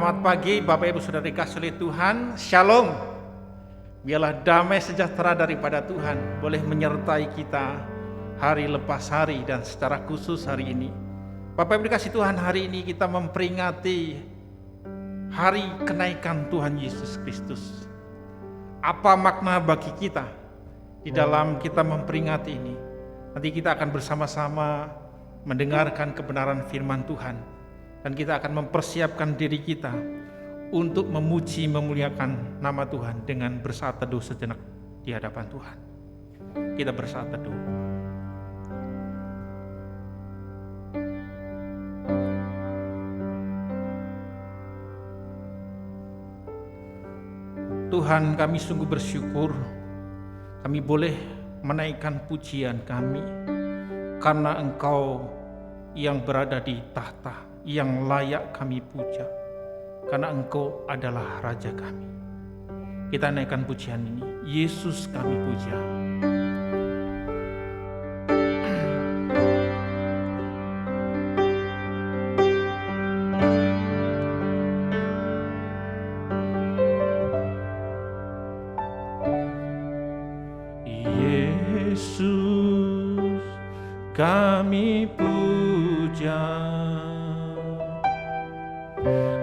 Selamat pagi Bapak Ibu Saudara dikasih oleh Tuhan. Shalom. Biarlah damai sejahtera daripada Tuhan boleh menyertai kita hari lepas hari dan secara khusus hari ini. Bapak Ibu dikasih Tuhan, hari ini kita memperingati hari kenaikan Tuhan Yesus Kristus. Apa makna bagi kita di dalam kita memperingati ini? Nanti kita akan bersama-sama mendengarkan kebenaran firman Tuhan. Dan kita akan mempersiapkan diri kita untuk memuji, memuliakan nama Tuhan dengan bersaat teduh sejenak di hadapan Tuhan. Kita bersaat teduh. Tuhan, kami sungguh bersyukur kami boleh menaikkan pujian kami karena Engkau yang berada di tahta, yang layak kami puja, karena Engkau adalah Raja kami. Kita naikkan pujian ini, Yesus kami puja. Yesus kami puja,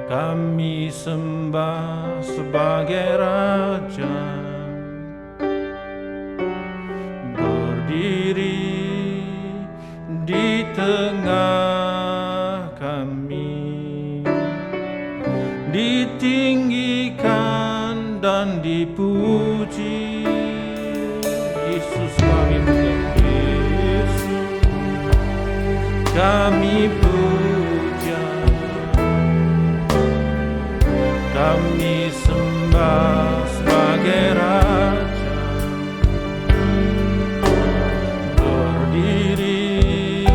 kami sembah sebagai Raja, berdiri di tengah kami, ditinggikan dan dipuji. Yesus kami puja, Yesus kami puja, kami sembah sebagai Raja, berdiri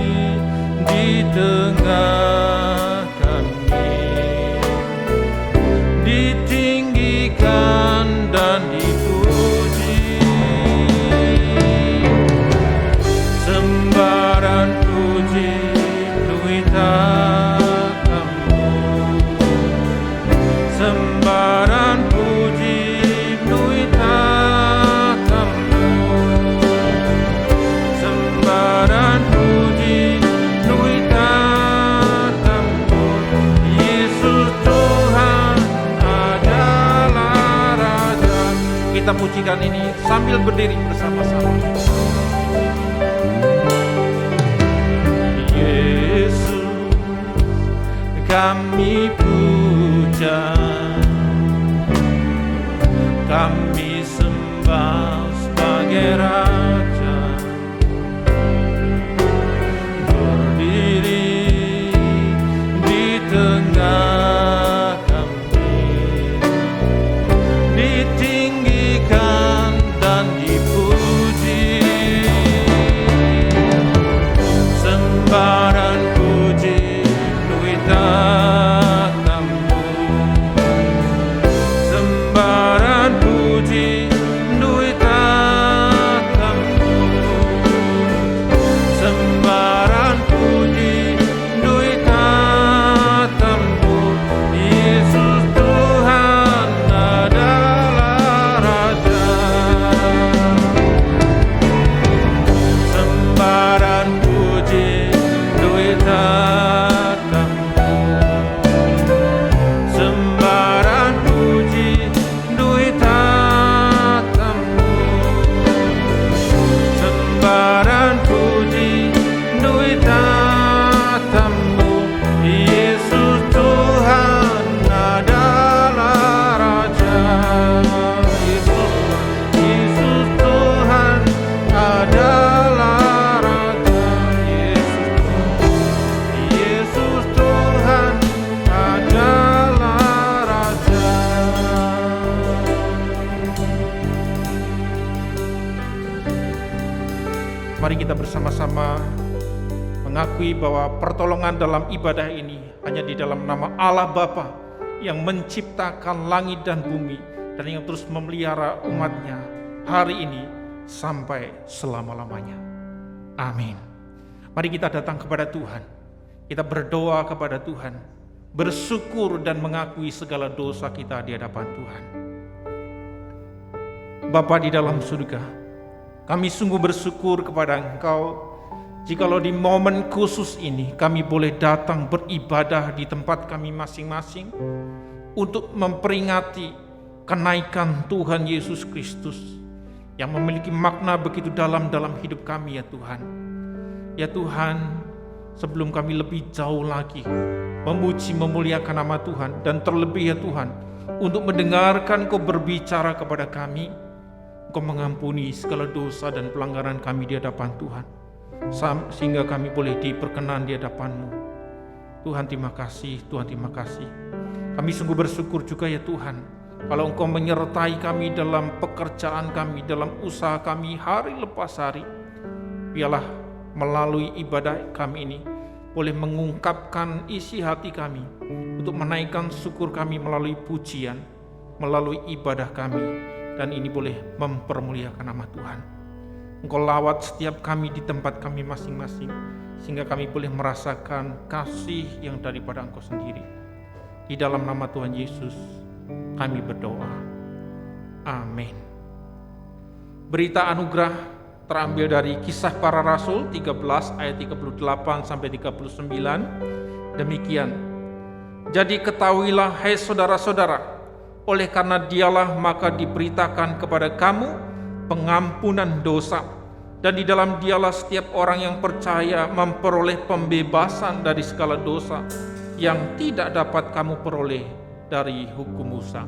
di tengah kami, ditinggikan dan dipuji. Sembaran puji nuita sembaran puji nuita kamu, sembaran puji nuita kamu. Yesus Tuhan adalah Raja. Kita pujikan ini sambil berdiri bersama-sama. Yesus kami puja, kami sembah sebagai Raja, berdiri di tengah kami, ditinggikan dan dipuji. Sembaran puji nuita kamu, sembaran puji nuita kamu, sembaran puji nuita kamu. Yesus Tuhan adalah Raja. Sembaran puji nuita kamu, sembaran puji nuita kamu, sembaran puji nuita kamu. Yesus Tuhan adalah Raja. Yesus Tuhan adalah Raja. Yesus Tuhan adalah Raja. Mari kita bersama-sama mengakui bahwa pertolongan dalam ibadah ini hanya di dalam nama Allah Bapa yang menciptakan langit dan bumi dan yang terus memelihara umatnya hari ini sampai selama-lamanya. Amin. Mari kita datang kepada Tuhan. Kita berdoa kepada Tuhan. bersyukur dan mengakui segala dosa kita di hadapan Tuhan. Bapa di dalam surga, kami sungguh bersyukur kepada Engkau jikalau di momen khusus ini kami boleh datang beribadah di tempat kami masing-masing untuk memperingati kenaikan Tuhan Yesus Kristus yang memiliki makna begitu dalam hidup kami ya Tuhan. Ya Tuhan, sebelum kami lebih jauh lagi memuji memuliakan nama Tuhan, dan terlebih ya Tuhan untuk mendengarkan Kau berbicara kepada kami, Kau mengampuni segala dosa dan pelanggaran kami di hadapan Tuhan, sehingga kami boleh diperkenan di hadapan-Mu. Tuhan terima kasih, Tuhan terima kasih. Kami sungguh bersyukur juga ya Tuhan, kalau Engkau menyertai kami dalam pekerjaan kami, dalam usaha kami hari lepas hari. Biarlah melalui ibadah kami ini boleh mengungkapkan isi hati kami untuk menaikkan syukur kami melalui pujian, melalui ibadah kami. Dan ini boleh mempermuliakan nama Tuhan. Engkau lawat setiap kami di tempat kami masing-masing, sehingga kami boleh merasakan kasih yang daripada Engkau sendiri. Di dalam nama Tuhan Yesus kami berdoa. Amin. Berita anugerah terambil dari Kisah Para Rasul 13 ayat 38 sampai 39. Demikian. Jadi ketahuilah hai saudara-saudara, oleh karena Dialah maka diberitakan kepada kamu pengampunan dosa, dan di dalam Dialah setiap orang yang percaya memperoleh pembebasan dari segala dosa yang tidak dapat kamu peroleh dari hukum Musa.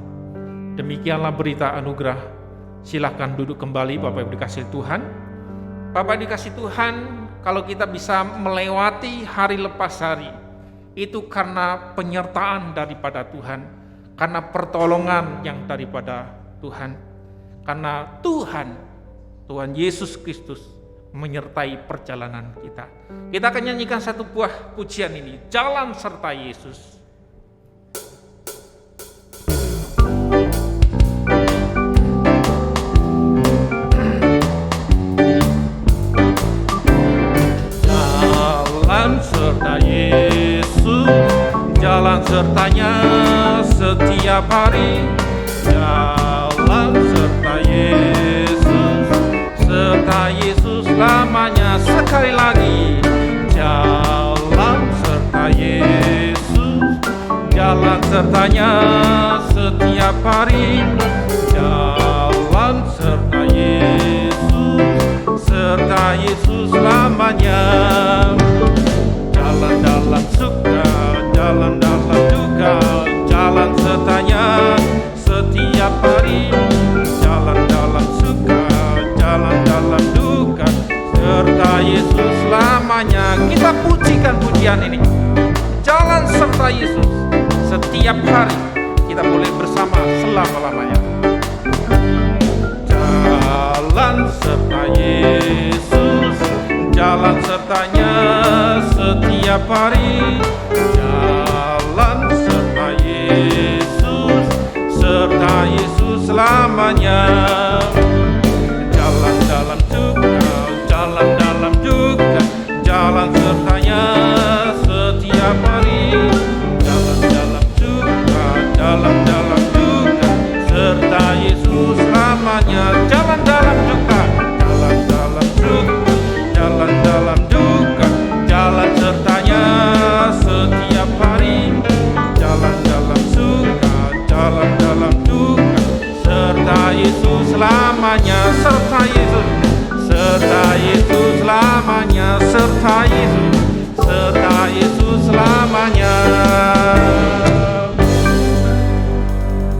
Demikianlah berita anugerah. Silakan duduk kembali Bapak Ibu dikasih Tuhan. Bapak dikasih Tuhan, kalau kita bisa melewati hari lepas hari, itu karena penyertaan daripada Tuhan, karena pertolongan yang daripada Tuhan, karena Tuhan Yesus Kristus menyertai perjalanan kita. Kita akan nyanyikan satu buah pujian ini, Jalan Serta Yesus. Jalan serta Yesus, jalan sertanya setiap hari. Jalan serta Yesus lamanya. Sekali lagi, jalan serta Yesus, jalan sertanya setiap hari. Jalan serta Yesus lamanya. Jalan dalam suka, jalan dalam duka, jalan sertanya setiap hari. Jalan dalam suka, jalan dalam duka, serta Yesus selamanya. Kita pujikan pujian ini. Jalan serta Yesus setiap hari, kita boleh bersama selama-lamanya. Jalan serta Yesus, jalan sertanya setiap hari. Jalan serta Yesus selamanya. Jalan dalam duka, jalan dalam duka, jalan sertanya setiap hari. Jalan dalam duka, jalan dalam duka, serta Yesus selamanya. Jalan dalam duka, jalan dalam duka, jalan dalam duka, jalan sertanya setiap hari. Jalan dalam suka, jalan dalam duka, serta Yesus selamanya. Serta Yesus selamanya. Serta Yesus selamanya.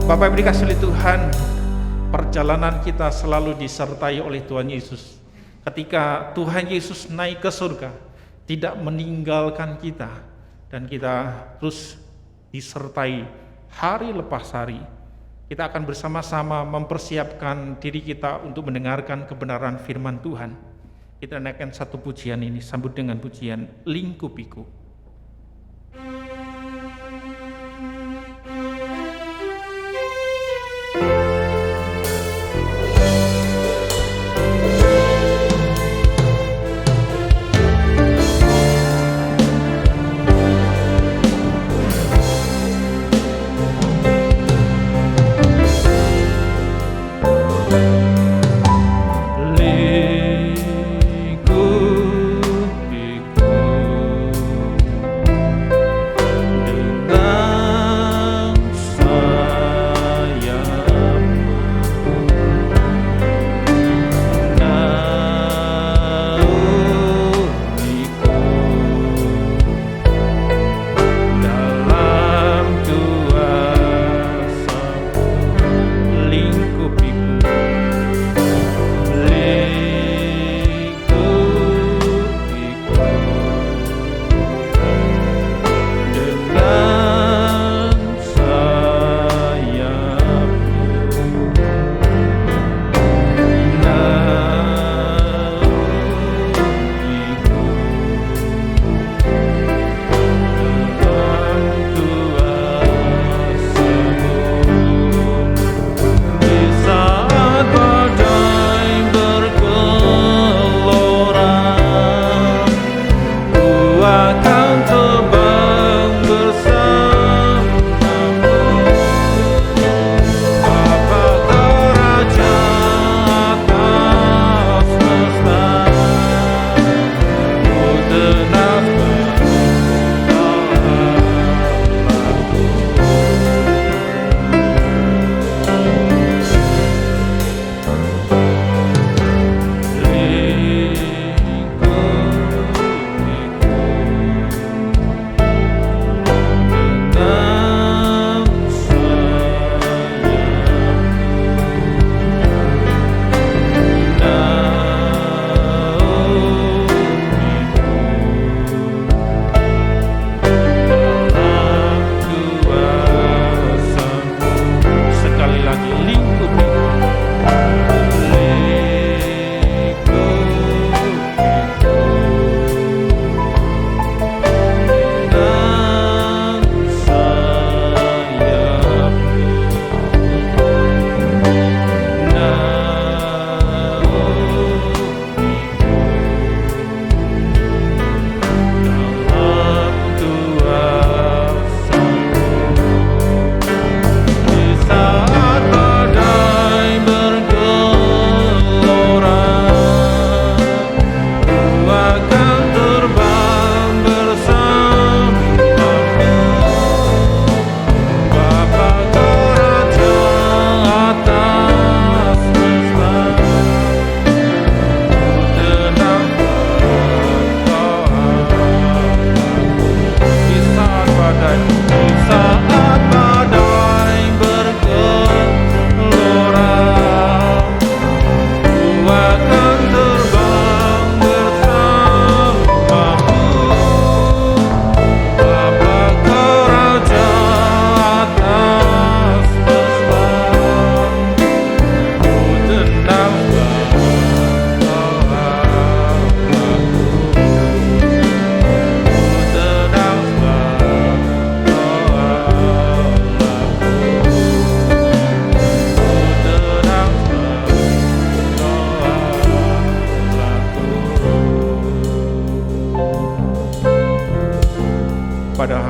Bapak Ibu dikasihi oleh Tuhan, perjalanan kita selalu disertai oleh Tuhan Yesus. Ketika Tuhan Yesus naik ke surga, tidak meninggalkan kita, dan kita terus disertai hari lepas hari. Kita akan bersama-sama mempersiapkan diri kita untuk mendengarkan kebenaran firman Tuhan. Kita naikkan satu pujian ini, sambut dengan pujian Lingkupiku.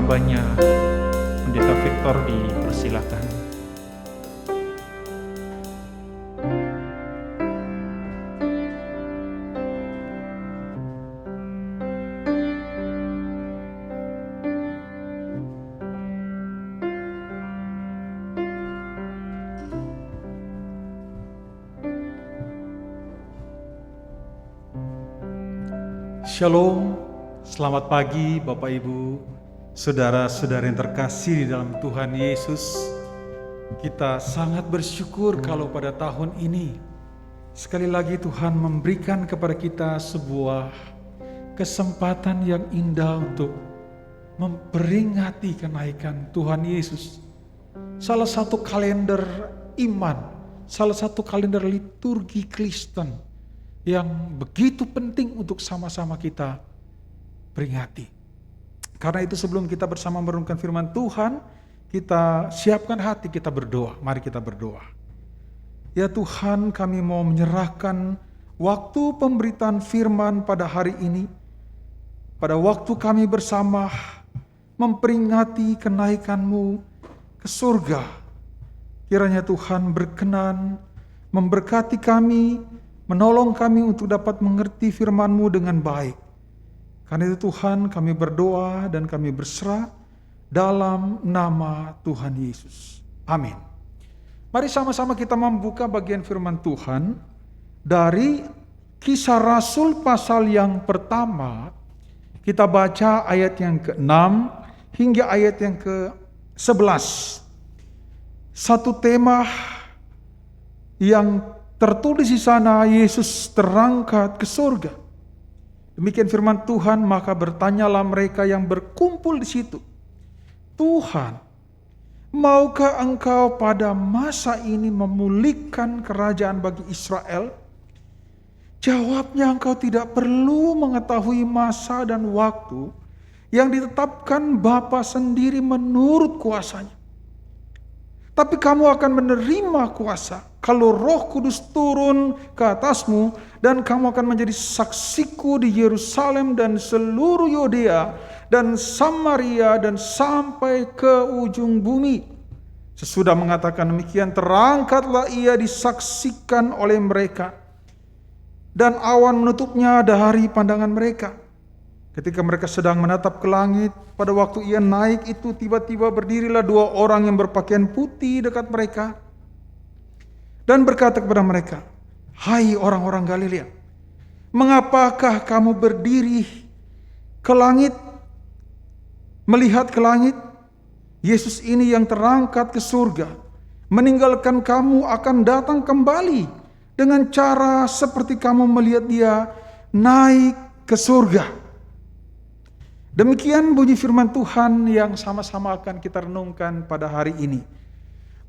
hambanya, Pendeta Victor, dipersilakan. Shalom, selamat pagi Bapak Ibu, saudara-saudara yang terkasih di dalam Tuhan Yesus. Kita sangat bersyukur kalau pada tahun ini sekali lagi Tuhan memberikan kepada kita sebuah kesempatan yang indah untuk memperingati kenaikan Tuhan Yesus. Salah satu kalender iman, salah satu kalender liturgi Kristen yang begitu penting untuk sama-sama kita peringati. Karena itu sebelum kita bersama merenungkan firman Tuhan, kita siapkan hati, kita berdoa. Mari kita berdoa. Ya Tuhan, kami mau menyerahkan waktu pemberitaan firman pada hari ini, pada waktu kami bersama memperingati kenaikan-Mu ke surga. Kiranya Tuhan berkenan memberkati kami, menolong kami untuk dapat mengerti firman-Mu dengan baik. Karena itu Tuhan, kami berdoa dan kami berserah dalam nama Tuhan Yesus. Amin. Mari sama-sama kita membuka bagian firman Tuhan dari Kisah Rasul pasal yang pertama. Kita baca ayat yang ke-6 hingga ayat yang ke-11. Satu tema yang tertulis di sana, Yesus terangkat ke surga. Demikian firman Tuhan, maka bertanyalah mereka yang berkumpul di situ, Tuhan, maukah Engkau pada masa ini memulihkan kerajaan bagi Israel? Jawabnya, Engkau tidak perlu mengetahui masa dan waktu yang ditetapkan Bapa sendiri menurut kuasanya. Tapi kamu akan menerima kuasa kalau Roh Kudus turun ke atasmu, dan kamu akan menjadi saksiku di Yerusalem dan seluruh Yudea dan Samaria dan sampai ke ujung bumi. Sesudah mengatakan demikian, terangkatlah ia disaksikan oleh mereka, dan awan menutupnya dari pandangan mereka. Ketika mereka sedang menatap ke langit, pada waktu ia naik itu tiba-tiba berdirilah dua orang yang berpakaian putih dekat mereka dan berkata kepada mereka, "Hai orang-orang Galilea, mengapakah kamu berdiri ke langit, melihat ke langit? Yesus ini yang terangkat ke surga, meninggalkan kamu akan datang kembali dengan cara seperti kamu melihat dia naik ke surga." Demikian bunyi firman Tuhan yang sama-sama akan kita renungkan pada hari ini.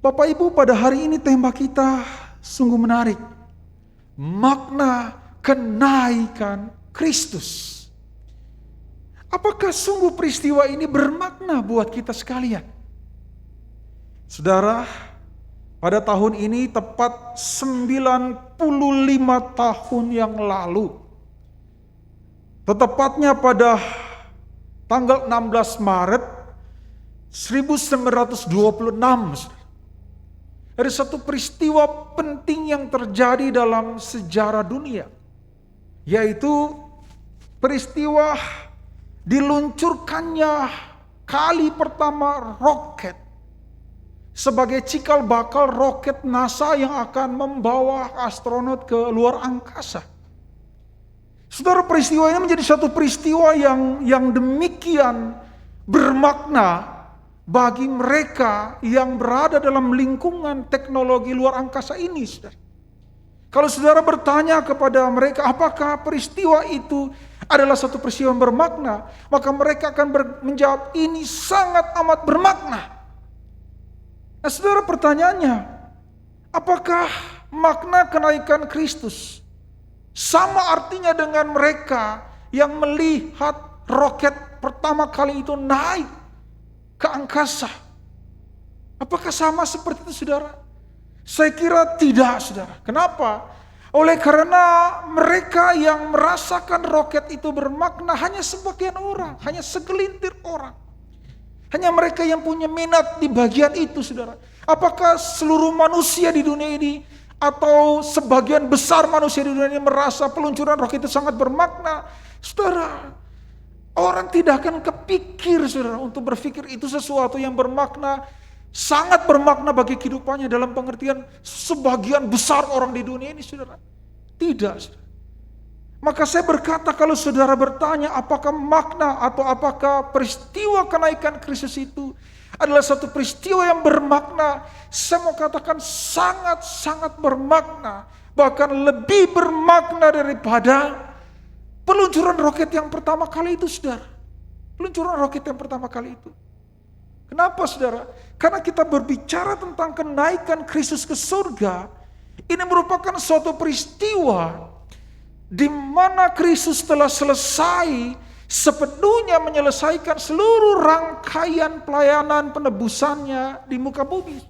Bapak Ibu, pada hari ini tema kita sungguh menarik. Makna kenaikan Kristus. Apakah sungguh peristiwa ini bermakna buat kita sekalian? Saudara, pada tahun ini tepat 95 tahun yang lalu, tepatnya pada tanggal 16 Maret 1926, ada satu peristiwa penting yang terjadi dalam sejarah dunia, yaitu peristiwa diluncurkannya kali pertama roket sebagai cikal bakal roket NASA yang akan membawa astronot ke luar angkasa. Saudara, peristiwa ini menjadi satu peristiwa yang demikian bermakna bagi mereka yang berada dalam lingkungan teknologi luar angkasa ini, saudara. Kalau saudara bertanya kepada mereka, apakah peristiwa itu adalah satu peristiwa yang bermakna, maka mereka akan menjawab, ini sangat amat bermakna. Nah saudara, pertanyaannya, apakah makna kenaikan Kristus sama artinya dengan mereka yang melihat roket pertama kali itu naik ke angkasa? Apakah sama seperti itu, saudara? Saya kira tidak, saudara. Kenapa? Oleh karena mereka yang merasakan roket itu bermakna hanya sebagian orang, hanya segelintir orang. Hanya mereka yang punya minat di bagian itu, saudara. Apakah seluruh manusia di dunia ini atau sebagian besar manusia di dunia ini merasa peluncuran roket itu sangat bermakna? Saudara, orang tidak akan kepikir, saudara, untuk berpikir itu sesuatu yang bermakna, sangat bermakna bagi kehidupannya dalam pengertian sebagian besar orang di dunia ini, saudara. Tidak, saudara. Maka saya berkata, kalau saudara bertanya apakah makna atau apakah peristiwa kenaikan Kristus itu adalah satu peristiwa yang bermakna, saya mau katakan sangat-sangat bermakna, bahkan lebih bermakna daripada peluncuran roket yang pertama kali itu, saudara. Peluncuran roket yang pertama kali itu. Kenapa, saudara? Karena kita berbicara tentang kenaikan Kristus ke surga, ini merupakan suatu peristiwa di mana Kristus telah selesai sepenuhnya menyelesaikan seluruh rangkaian pelayanan penebusannya di muka bumi.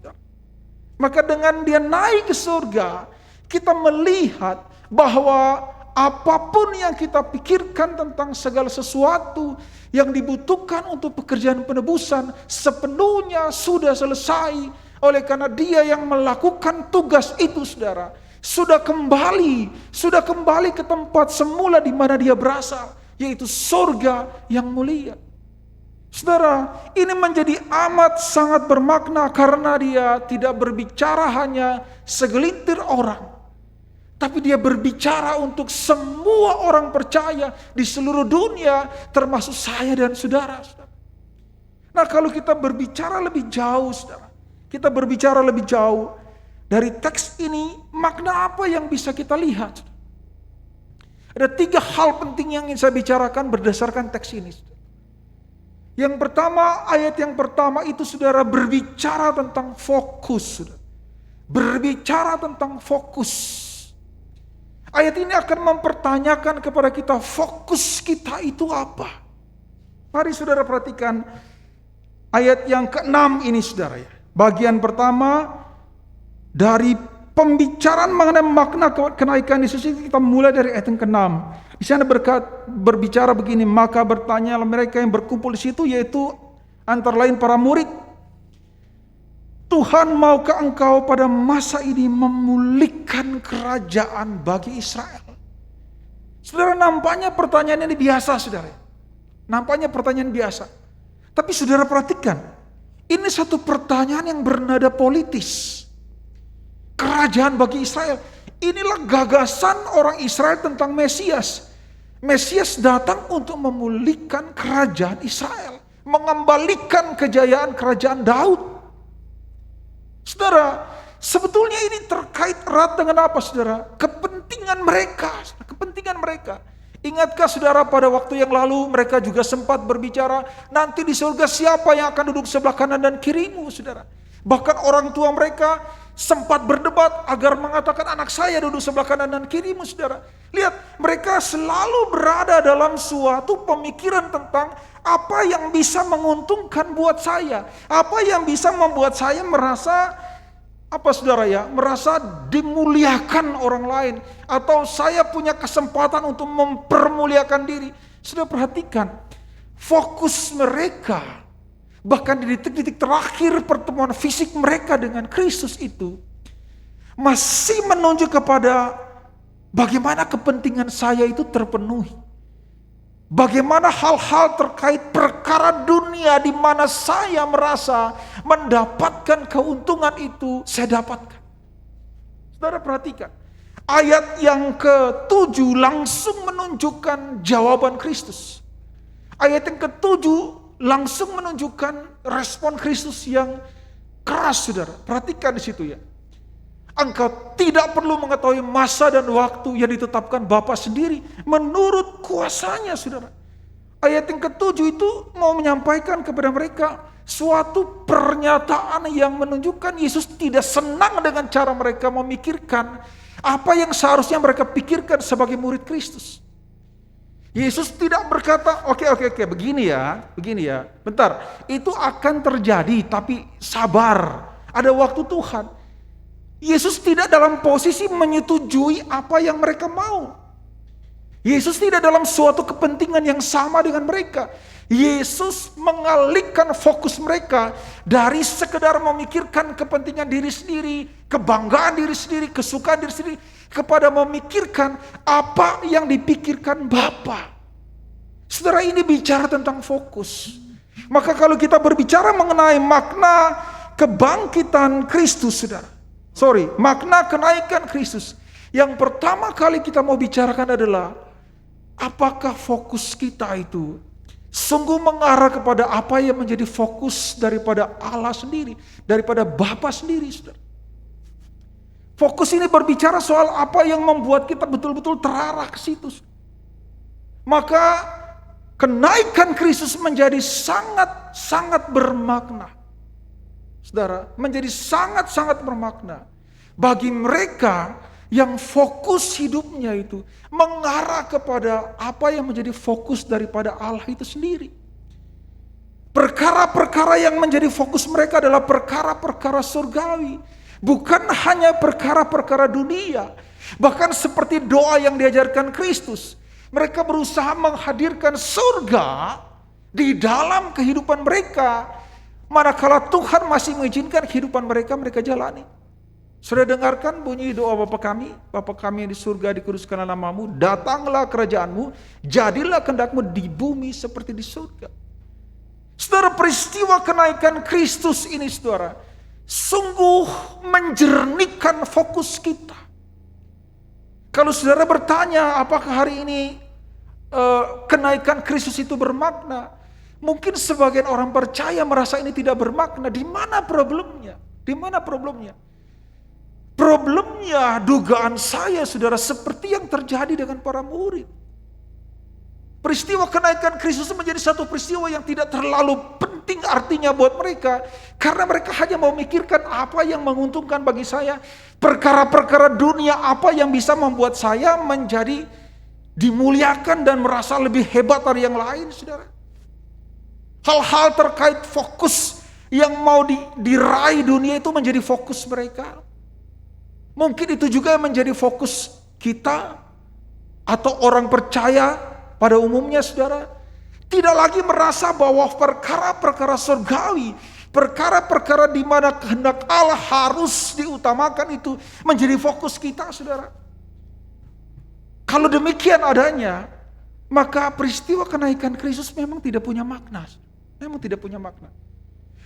Maka dengan dia naik ke surga, kita melihat bahwa apapun yang kita pikirkan tentang segala sesuatu yang dibutuhkan untuk pekerjaan penebusan sepenuhnya sudah selesai. Oleh karena dia yang melakukan tugas itu, saudara, sudah kembali ke tempat semula di mana dia berasal, yaitu surga yang mulia. Saudara, ini menjadi amat sangat bermakna karena dia tidak berbicara hanya segelintir orang, tapi dia berbicara untuk semua orang percaya di seluruh dunia, termasuk saya dan saudara. Nah, kalau kita berbicara lebih jauh, saudara, kita berbicara lebih jauh dari teks ini, makna apa yang bisa kita lihat? Ada 3 hal penting yang ingin saya bicarakan berdasarkan teks ini. Yang pertama, ayat yang pertama itu, saudara, berbicara tentang fokus. Saudara. Berbicara tentang fokus. Ayat ini akan mempertanyakan kepada kita, fokus kita itu apa? Mari saudara perhatikan ayat yang ke-6 ini, saudara ya. Bagian pertama dari pembicaraan mengenai makna kenaikan Yesus itu, kita mulai dari ayat yang ke-6. Di sana berbicara begini, maka bertanyalah mereka yang berkumpul di situ, yaitu antara lain para murid, Tuhan, maukah engkau pada masa ini memulihkan kerajaan bagi Israel? Saudara, nampaknya pertanyaan ini biasa, saudara. Nampaknya pertanyaan biasa. Tapi saudara perhatikan, ini satu pertanyaan yang bernada politis. Kerajaan bagi Israel. Inilah gagasan orang Israel tentang Mesias. Mesias datang untuk memulihkan kerajaan Israel, mengembalikan kejayaan kerajaan Daud. Saudara, sebetulnya ini terkait erat dengan apa, saudara? Kepentingan mereka, kepentingan mereka. Ingatkah saudara, pada waktu yang lalu mereka juga sempat berbicara, nanti di surga siapa yang akan duduk sebelah kanan dan kirimu, saudara? Bahkan orang tua mereka sempat berdebat agar mengatakan anak saya duduk sebelah kanan dan kirimu, saudara. Lihat, mereka selalu berada dalam suatu pemikiran tentang apa yang bisa menguntungkan buat saya, apa yang bisa membuat saya merasa, apa saudara ya, merasa dimuliakan orang lain, atau saya punya kesempatan untuk mempermuliakan diri. Sudah perhatikan, fokus mereka bahkan di detik-detik terakhir pertemuan fisik mereka dengan Kristus itu masih menunjuk kepada bagaimana kepentingan saya itu terpenuhi. Bagaimana hal-hal terkait perkara dunia di mana saya merasa mendapatkan keuntungan itu saya dapatkan. Saudara perhatikan, ayat yang ke-7 langsung menunjukkan jawaban Kristus. Ayat yang ke-7 langsung menunjukkan respon Kristus yang keras, saudara. Perhatikan di situ ya. Engkau tidak perlu mengetahui masa dan waktu yang ditetapkan Bapa sendiri menurut kuasanya, saudara. Ayat yang ke-7 itu mau menyampaikan kepada mereka suatu pernyataan yang menunjukkan Yesus tidak senang dengan cara mereka memikirkan apa yang seharusnya mereka pikirkan sebagai murid Kristus. Yesus tidak berkata, oke, begini ya, bentar, itu akan terjadi, tapi sabar, ada waktu Tuhan. Yesus tidak dalam posisi menyetujui apa yang mereka mau. Yesus tidak dalam suatu kepentingan yang sama dengan mereka. Yesus mengalihkan fokus mereka dari sekedar memikirkan kepentingan diri sendiri, kebanggaan diri sendiri, kesukaan diri sendiri, kepada memikirkan apa yang dipikirkan Bapa. Saudara, ini bicara tentang fokus. Maka kalau kita berbicara mengenai makna kebangkitan Kristus, makna kenaikan Kristus, yang pertama kali kita mau bicarakan adalah apakah fokus kita itu sungguh mengarah kepada apa yang menjadi fokus daripada Allah sendiri, daripada Bapa sendiri, saudara. Fokus ini berbicara soal apa yang membuat kita betul-betul terarah ke situ. Maka kenaikan Kristus menjadi sangat-sangat bermakna. Saudara, menjadi sangat-sangat bermakna bagi mereka yang fokus hidupnya itu mengarah kepada apa yang menjadi fokus daripada Allah itu sendiri. Perkara-perkara yang menjadi fokus mereka adalah perkara-perkara surgawi, bukan hanya perkara-perkara dunia. Bahkan seperti doa yang diajarkan Kristus, mereka berusaha menghadirkan surga di dalam kehidupan mereka, manakala Tuhan masih mengizinkan kehidupan mereka jalani. Sudah dengarkan bunyi doa Bapa kami yang di surga, dikuduskanlah namamu, datanglah kerajaanmu, jadilah kehendakmu di bumi seperti di surga. Saudara, peristiwa kenaikan Kristus ini, saudara, sungguh menjernihkan fokus kita. Kalau saudara bertanya apakah hari ini kenaikan Kristus itu bermakna, mungkin sebagian orang percaya merasa ini tidak bermakna. Di mana problemnya? Problemnya dugaan saya, saudara, seperti yang terjadi dengan para murid. Peristiwa kenaikan Kristus menjadi satu peristiwa yang tidak terlalu penting artinya buat mereka, karena mereka hanya memikirkan apa yang menguntungkan bagi saya, perkara-perkara dunia apa yang bisa membuat saya menjadi dimuliakan dan merasa lebih hebat dari yang lain, saudara. Hal-hal terkait fokus yang mau diraih dunia itu menjadi fokus mereka. Mungkin itu juga yang menjadi fokus kita atau orang percaya pada umumnya, saudara. Tidak lagi merasa bahwa perkara-perkara surgawi, perkara-perkara di mana kehendak Allah harus diutamakan itu menjadi fokus kita, saudara. Kalau demikian adanya, maka peristiwa kenaikan Kristus memang tidak punya makna.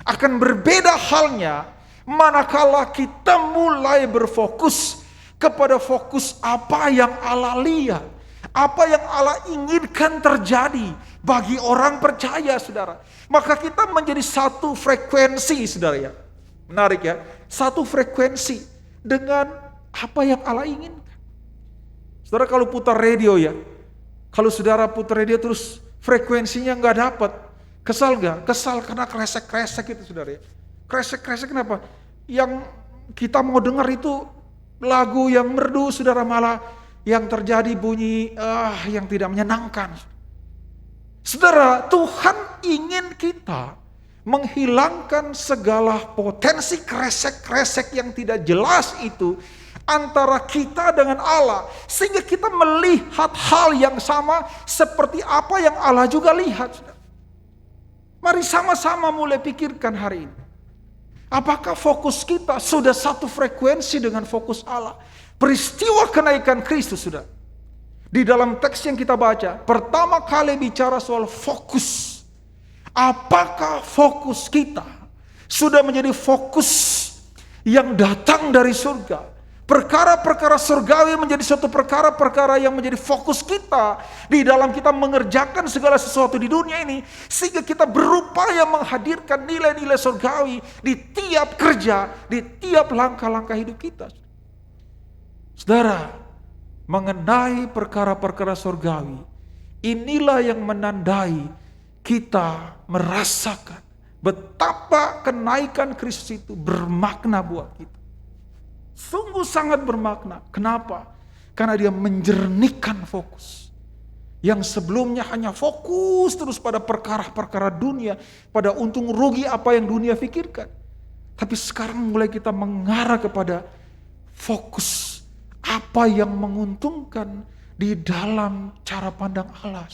Akan berbeda halnya manakala kita mulai berfokus kepada fokus apa yang Allah lihat, apa yang Allah inginkan terjadi bagi orang percaya, saudara. Maka kita menjadi satu frekuensi, saudara ya. Menarik ya, satu frekuensi dengan apa yang Allah inginkan. Saudara, kalau putar radio ya, kalau saudara putar radio terus frekuensinya nggak dapat, kesal nggak? Kesal karena kresek-kresek itu, saudara ya. Kresek-kresek kenapa? Yang kita mau dengar itu lagu yang merdu, saudara, malah yang terjadi bunyi yang tidak menyenangkan. Saudara, Tuhan ingin kita menghilangkan segala potensi kresek-kresek yang tidak jelas itu antara kita dengan Allah, sehingga kita melihat hal yang sama seperti apa yang Allah juga lihat. Mari sama-sama mulai pikirkan hari ini. Apakah fokus kita sudah satu frekuensi dengan fokus Allah? Peristiwa kenaikan Kristus, sudah. Di dalam teks yang kita baca, pertama kali bicara soal fokus. Apakah fokus kita sudah menjadi fokus yang datang dari surga? Perkara-perkara surgawi menjadi suatu perkara-perkara yang menjadi fokus kita di dalam kita mengerjakan segala sesuatu di dunia ini, sehingga kita berupaya menghadirkan nilai-nilai surgawi di tiap kerja, di tiap langkah-langkah hidup kita. Saudara, mengenai perkara-perkara surgawi, inilah yang menandai kita merasakan betapa kenaikan Kristus itu bermakna buat kita. Sungguh sangat bermakna. Kenapa? Karena dia menjernihkan fokus. Yang sebelumnya hanya fokus terus pada perkara-perkara dunia, pada untung rugi apa yang dunia pikirkan. Tapi sekarang mulai kita mengarah kepada fokus apa yang menguntungkan di dalam cara pandang Allah.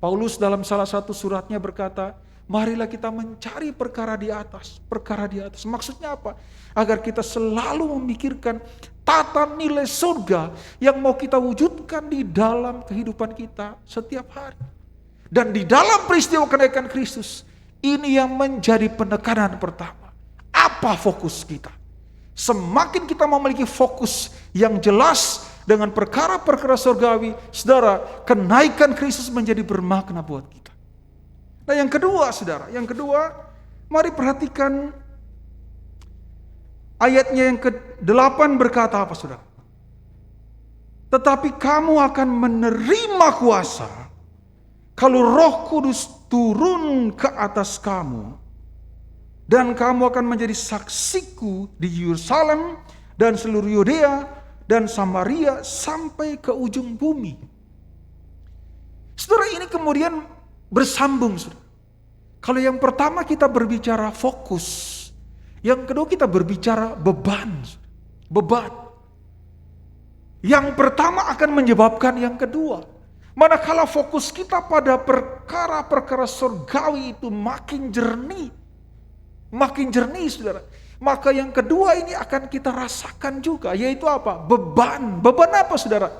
Paulus dalam salah satu suratnya berkata, marilah kita mencari perkara di atas, perkara di atas. Maksudnya apa? Agar kita selalu memikirkan tata nilai surga yang mau kita wujudkan di dalam kehidupan kita setiap hari. Dan di dalam peristiwa kenaikan Kristus, ini yang menjadi penekanan pertama. Apa fokus kita? Semakin kita memiliki fokus yang jelas dengan perkara-perkara surgawi, saudara, kenaikan Kristus menjadi bermakna buat kita. Nah yang kedua, saudara, yang kedua, mari perhatikan ayatnya yang ke-8 berkata apa, saudara? Tetapi kamu akan menerima kuasa kalau Roh Kudus turun ke atas kamu, dan kamu akan menjadi saksiku di Yerusalem dan seluruh Yudea dan Samaria sampai ke ujung bumi. Saudara, ini kemudian bersambung, saudara. Kalau yang pertama kita berbicara fokus, yang kedua kita berbicara beban. Beban. Yang pertama akan menyebabkan yang kedua. Manakala fokus kita pada perkara-perkara surgawi itu makin jernih, saudara. Maka yang kedua ini akan kita rasakan juga, yaitu apa? Beban. Beban apa, saudara?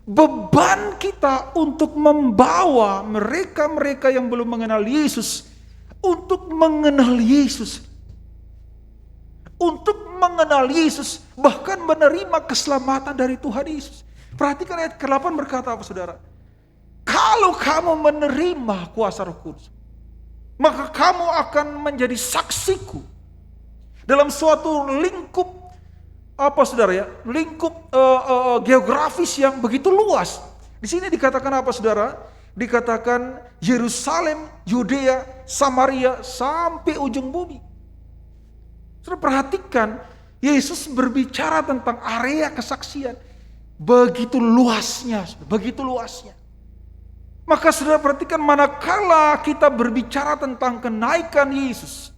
Beban kita untuk membawa mereka-mereka yang belum mengenal Yesus untuk mengenal Yesus. Untuk mengenal Yesus, bahkan menerima keselamatan dari Tuhan Yesus. Perhatikan ayat ke-8 berkata apa, saudara? Kalau kamu menerima kuasa Roh Kudus, maka kamu akan menjadi saksiku dalam suatu lingkup apa, saudara ya? Lingkup geografis yang begitu luas. Di sini dikatakan apa, saudara? Dikatakan Yerusalem, Yudea, Samaria sampai ujung bumi. Saudara perhatikan, Yesus berbicara tentang area kesaksian. Begitu luasnya, begitu luasnya. Maka saudara perhatikan, manakala kita berbicara tentang kenaikan Yesus,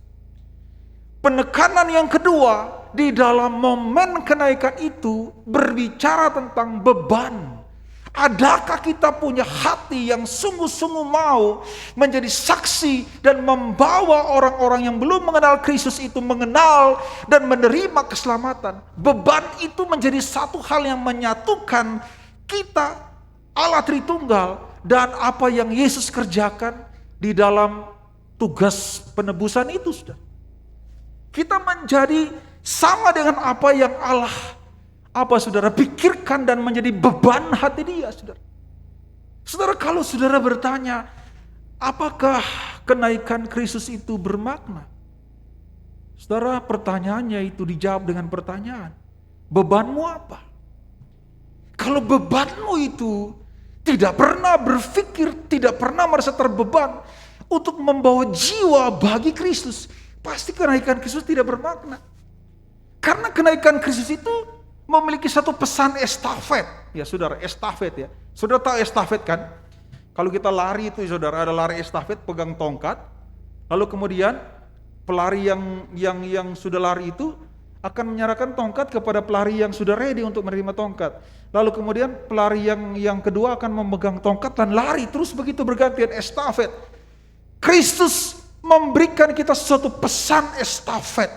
penekanan yang kedua di dalam momen kenaikan itu berbicara tentang beban. Adakah kita punya hati yang sungguh-sungguh mau menjadi saksi dan membawa orang-orang yang belum mengenal Kristus itu mengenal dan menerima keselamatan? Beban itu menjadi satu hal yang menyatukan kita, Allah Tritunggal, dan apa yang Yesus kerjakan di dalam tugas penebusan itu, sudah. Kita menjadi sama dengan apa yang Allah saudara pikirkan dan menjadi beban hati dia, saudara. Saudara, kalau saudara bertanya, apakah kenaikan Kristus itu bermakna? Saudara, pertanyaannya itu dijawab dengan pertanyaan, bebanmu apa? Kalau bebanmu itu tidak pernah berpikir, tidak pernah merasa terbeban untuk membawa jiwa bagi Kristus, pasti kenaikan Kristus tidak bermakna. Karena kenaikan Kristus itu memiliki satu pesan estafet. Ya saudara, estafet ya. Saudara tahu estafet kan? Kalau kita lari itu saudara, ada lari estafet pegang tongkat. Lalu kemudian pelari yang sudah lari itu akan menyerahkan tongkat kepada pelari yang sudah ready untuk menerima tongkat. Lalu kemudian pelari yang kedua akan memegang tongkat dan lari terus begitu bergantian, estafet. Kristus memberikan kita suatu pesan estafet.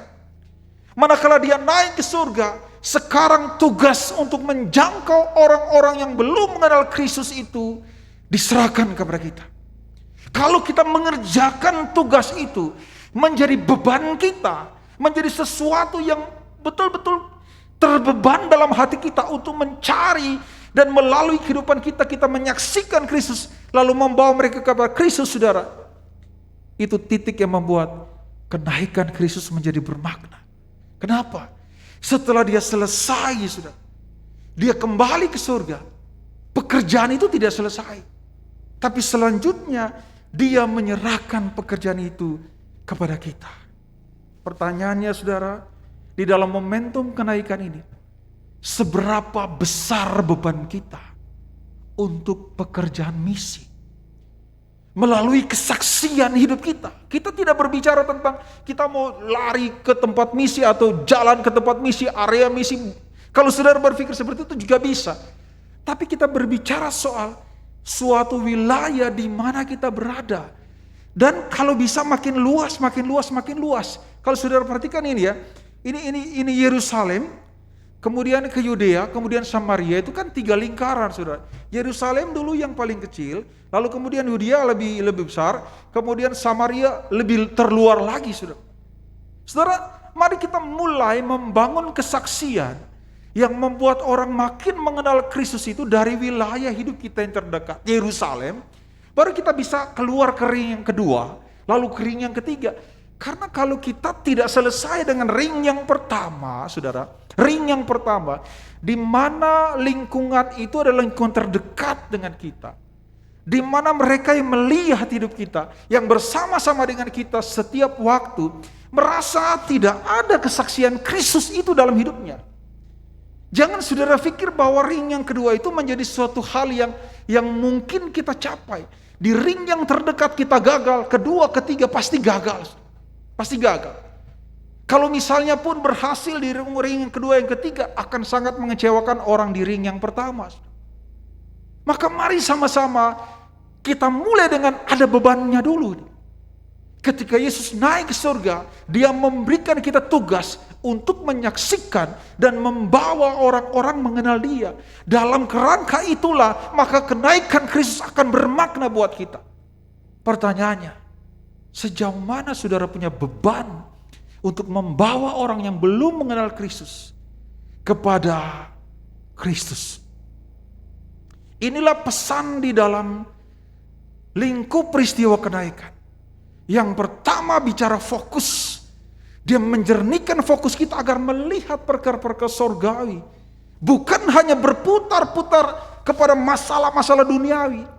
Manakala dia naik ke surga, sekarang tugas untuk menjangkau orang-orang yang belum mengenal Kristus itu diserahkan kepada kita. Kalau kita mengerjakan tugas itu menjadi beban kita, menjadi sesuatu yang betul-betul terbeban dalam hati kita untuk mencari dan melalui kehidupan kita menyaksikan Kristus, lalu membawa mereka kepada Kristus, saudara. Itu titik yang membuat kenaikan Kristus menjadi bermakna. Kenapa? Setelah dia selesai, saudara, dia kembali ke surga. Pekerjaan itu tidak selesai, tapi selanjutnya dia menyerahkan pekerjaan itu kepada kita. Pertanyaannya, saudara, di dalam momentum kenaikan ini, seberapa besar beban kita untuk pekerjaan misi? Melalui kesaksian hidup kita. Kita tidak berbicara tentang kita mau lari ke tempat misi atau jalan ke tempat misi, area misi. Kalau saudara berpikir seperti itu juga bisa. Tapi kita berbicara soal suatu wilayah di mana kita berada. Dan kalau bisa makin luas, makin luas, makin luas. Kalau saudara perhatikan ini ya, ini Yerusalem, kemudian ke Yudea, kemudian Samaria, itu kan 3 lingkaran, saudara. Yerusalem dulu yang paling kecil, lalu kemudian Yudea lebih besar, kemudian Samaria lebih terluar lagi, saudara. Saudara, mari kita mulai membangun kesaksian yang membuat orang makin mengenal Kristus itu dari wilayah hidup kita yang terdekat, Yerusalem. Baru kita bisa keluar ke ring yang kedua, lalu ke ring yang ketiga. Karena kalau kita tidak selesai dengan ring yang pertama, saudara, ring yang pertama, di mana lingkungan itu adalah lingkungan terdekat dengan kita, di mana mereka yang melihat hidup kita, yang bersama-sama dengan kita setiap waktu, merasa tidak ada kesaksian Kristus itu dalam hidupnya. Jangan saudara pikir bahwa ring yang kedua itu menjadi suatu hal yang mungkin kita capai. Di ring yang terdekat kita gagal, kedua, ketiga pasti gagal. Pasti gagal. Kalau misalnya pun berhasil di ring yang kedua, yang ketiga, akan sangat mengecewakan orang di ring yang pertama. Maka mari sama-sama kita mulai dengan ada bebannya dulu. Ketika Yesus naik ke surga, Dia memberikan kita tugas untuk menyaksikan dan membawa orang-orang mengenal Dia. Dalam kerangka itulah, maka kenaikan Kristus akan bermakna buat kita. Pertanyaannya, sejauh mana saudara punya beban untuk membawa orang yang belum mengenal Kristus kepada Kristus? Inilah pesan di dalam lingkup peristiwa kenaikan. Yang pertama bicara fokus. Dia menjernihkan fokus kita agar melihat perkara-perkara surgawi. Bukan hanya berputar-putar kepada masalah-masalah duniawi.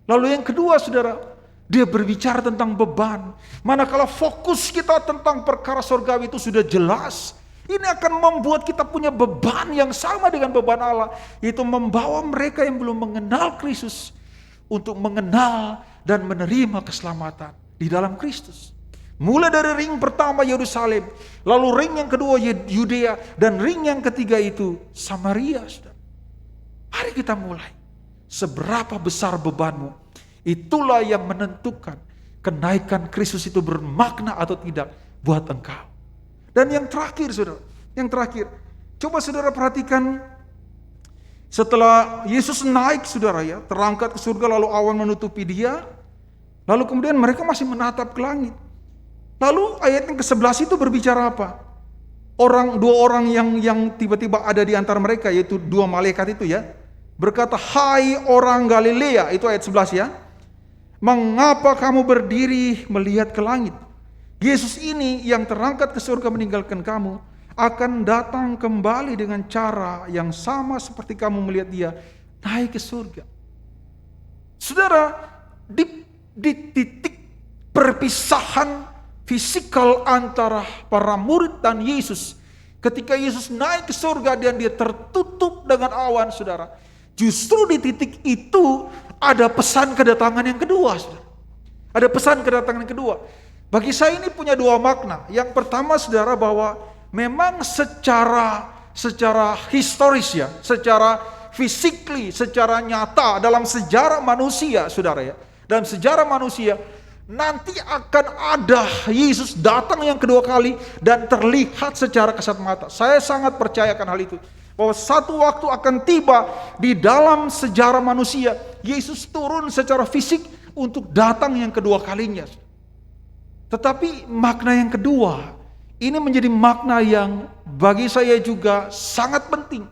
Lalu yang kedua, saudara, dia berbicara tentang beban. Manakala fokus kita tentang perkara surgawi itu sudah jelas, ini akan membuat kita punya beban yang sama dengan beban Allah, yaitu membawa mereka yang belum mengenal Kristus untuk mengenal dan menerima keselamatan di dalam Kristus. Mulai dari ring pertama Yerusalem, lalu ring yang kedua Yudea, dan ring yang ketiga itu Samaria. Mari kita mulai. Seberapa besar bebanmu, itulah yang menentukan kenaikan Kristus itu bermakna atau tidak buat engkau. Dan yang terakhir, saudara, yang terakhir, coba saudara perhatikan, setelah Yesus naik, saudara ya, terangkat ke surga, lalu awan menutupi Dia, lalu kemudian mereka masih menatap ke langit. Lalu ayat yang ke-11 itu berbicara apa? Dua orang yang tiba-tiba ada di antara mereka, yaitu 2 malaikat itu ya, berkata, "Hai orang Galilea," itu ayat 11 ya, "mengapa kamu berdiri melihat ke langit? Yesus ini yang terangkat ke surga meninggalkan kamu, akan datang kembali dengan cara yang sama seperti kamu melihat Dia naik ke surga." Saudara, di titik perpisahan fisikal antara para murid dan Yesus, ketika Yesus naik ke surga dan Dia tertutup dengan awan, saudara, justru di titik itu ada pesan kedatangan yang kedua, saudara. Ada pesan kedatangan yang kedua. Bagi saya ini punya 2 makna. Yang pertama, saudara, bahwa memang secara historis ya, secara physically, secara nyata dalam sejarah manusia, saudara ya, dalam sejarah manusia, nanti akan ada Yesus datang yang kedua kali dan terlihat secara kasat mata. Saya sangat percayakan hal itu, bahwa satu waktu akan tiba di dalam sejarah manusia, Yesus turun secara fisik untuk datang yang kedua kalinya. Tetapi makna yang kedua, ini menjadi makna yang bagi saya juga sangat penting,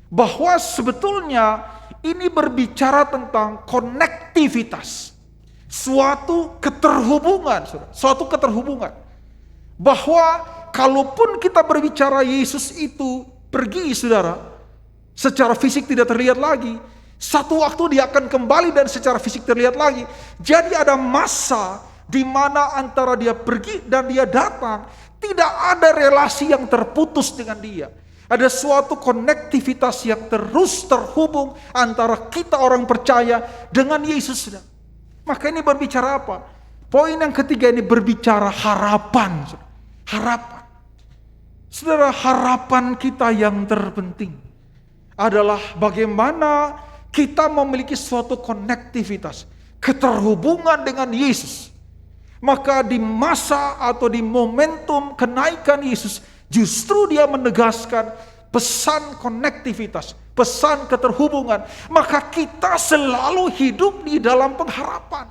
bahwa sebetulnya ini berbicara tentang konektivitas. Suatu keterhubungan, bahwa kalaupun kita berbicara Yesus itu pergi, saudara, secara fisik tidak terlihat lagi, satu waktu Dia akan kembali dan secara fisik terlihat lagi. Jadi ada masa di mana antara Dia pergi dan Dia datang, tidak ada relasi yang terputus dengan Dia. Ada suatu konektivitas yang terus terhubung antara kita orang percaya dengan Yesus, saudara. Maka ini berbicara apa? Poin yang ketiga ini berbicara harapan. Harapan. Saudara, harapan kita yang terpenting adalah bagaimana kita memiliki suatu konektivitas, keterhubungan dengan Yesus, maka di masa atau di momentum kenaikan Yesus, justru dia menegaskan pesan konektivitas, pesan keterhubungan. Maka kita selalu hidup di dalam pengharapan,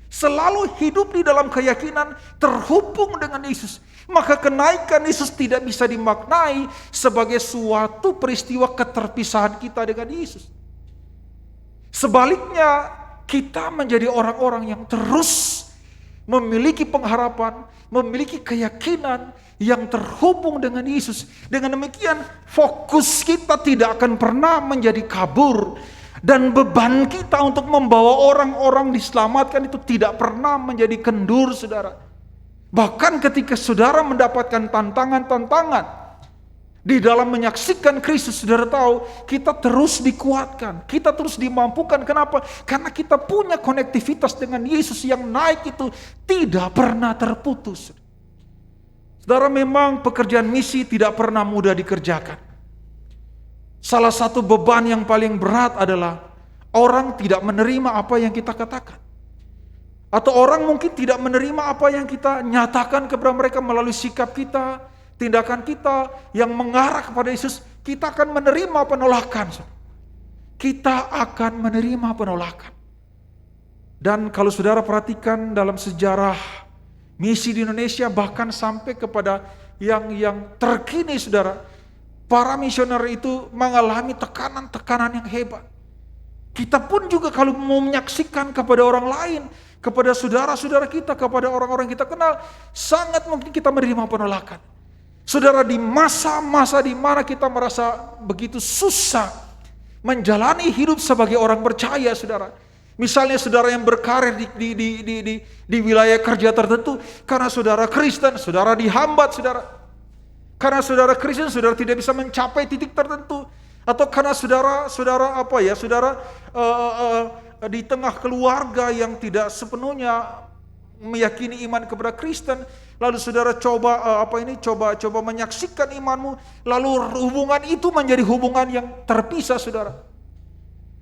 selalu hidup di dalam keyakinan terhubung dengan Yesus. Maka kenaikan Yesus tidak bisa dimaknai sebagai suatu peristiwa keterpisahan kita dengan Yesus. Sebaliknya, kita menjadi orang-orang yang terus memiliki pengharapan, memiliki keyakinan yang terhubung dengan Yesus. Dengan demikian, fokus kita tidak akan pernah menjadi kabur. Dan beban kita untuk membawa orang-orang diselamatkan itu tidak pernah menjadi kendur, saudara. Bahkan ketika saudara mendapatkan tantangan-tantangan di dalam menyaksikan Kristus, saudara tahu kita terus dikuatkan, kita terus dimampukan. Kenapa? Karena kita punya konektivitas dengan Yesus yang naik itu tidak pernah terputus. Saudara, memang pekerjaan misi tidak pernah mudah dikerjakan. Salah satu beban yang paling berat adalah orang tidak menerima apa yang kita katakan. Atau orang mungkin tidak menerima apa yang kita nyatakan kepada mereka melalui sikap kita, tindakan kita yang mengarah kepada Yesus. Kita akan menerima penolakan. Kita akan menerima penolakan. Dan kalau saudara perhatikan dalam sejarah misi di Indonesia, bahkan sampai kepada yang terkini, saudara, para misionaris itu mengalami tekanan-tekanan yang hebat. Kita pun juga kalau mau menyaksikan kepada orang lain, kepada saudara-saudara kita, kepada orang-orang kita kenal, sangat mungkin kita menerima penolakan. Saudara, di masa-masa di mana kita merasa begitu susah menjalani hidup sebagai orang percaya, saudara. Misalnya saudara yang berkarir di wilayah kerja tertentu, karena saudara Kristen, saudara dihambat, saudara. Karena saudara Kristen, saudara tidak bisa mencapai titik tertentu. Atau karena saudara di tengah keluarga yang tidak sepenuhnya meyakini iman kepada Kristen, lalu saudara coba menyaksikan imanmu, lalu hubungan itu menjadi hubungan yang terpisah, saudara.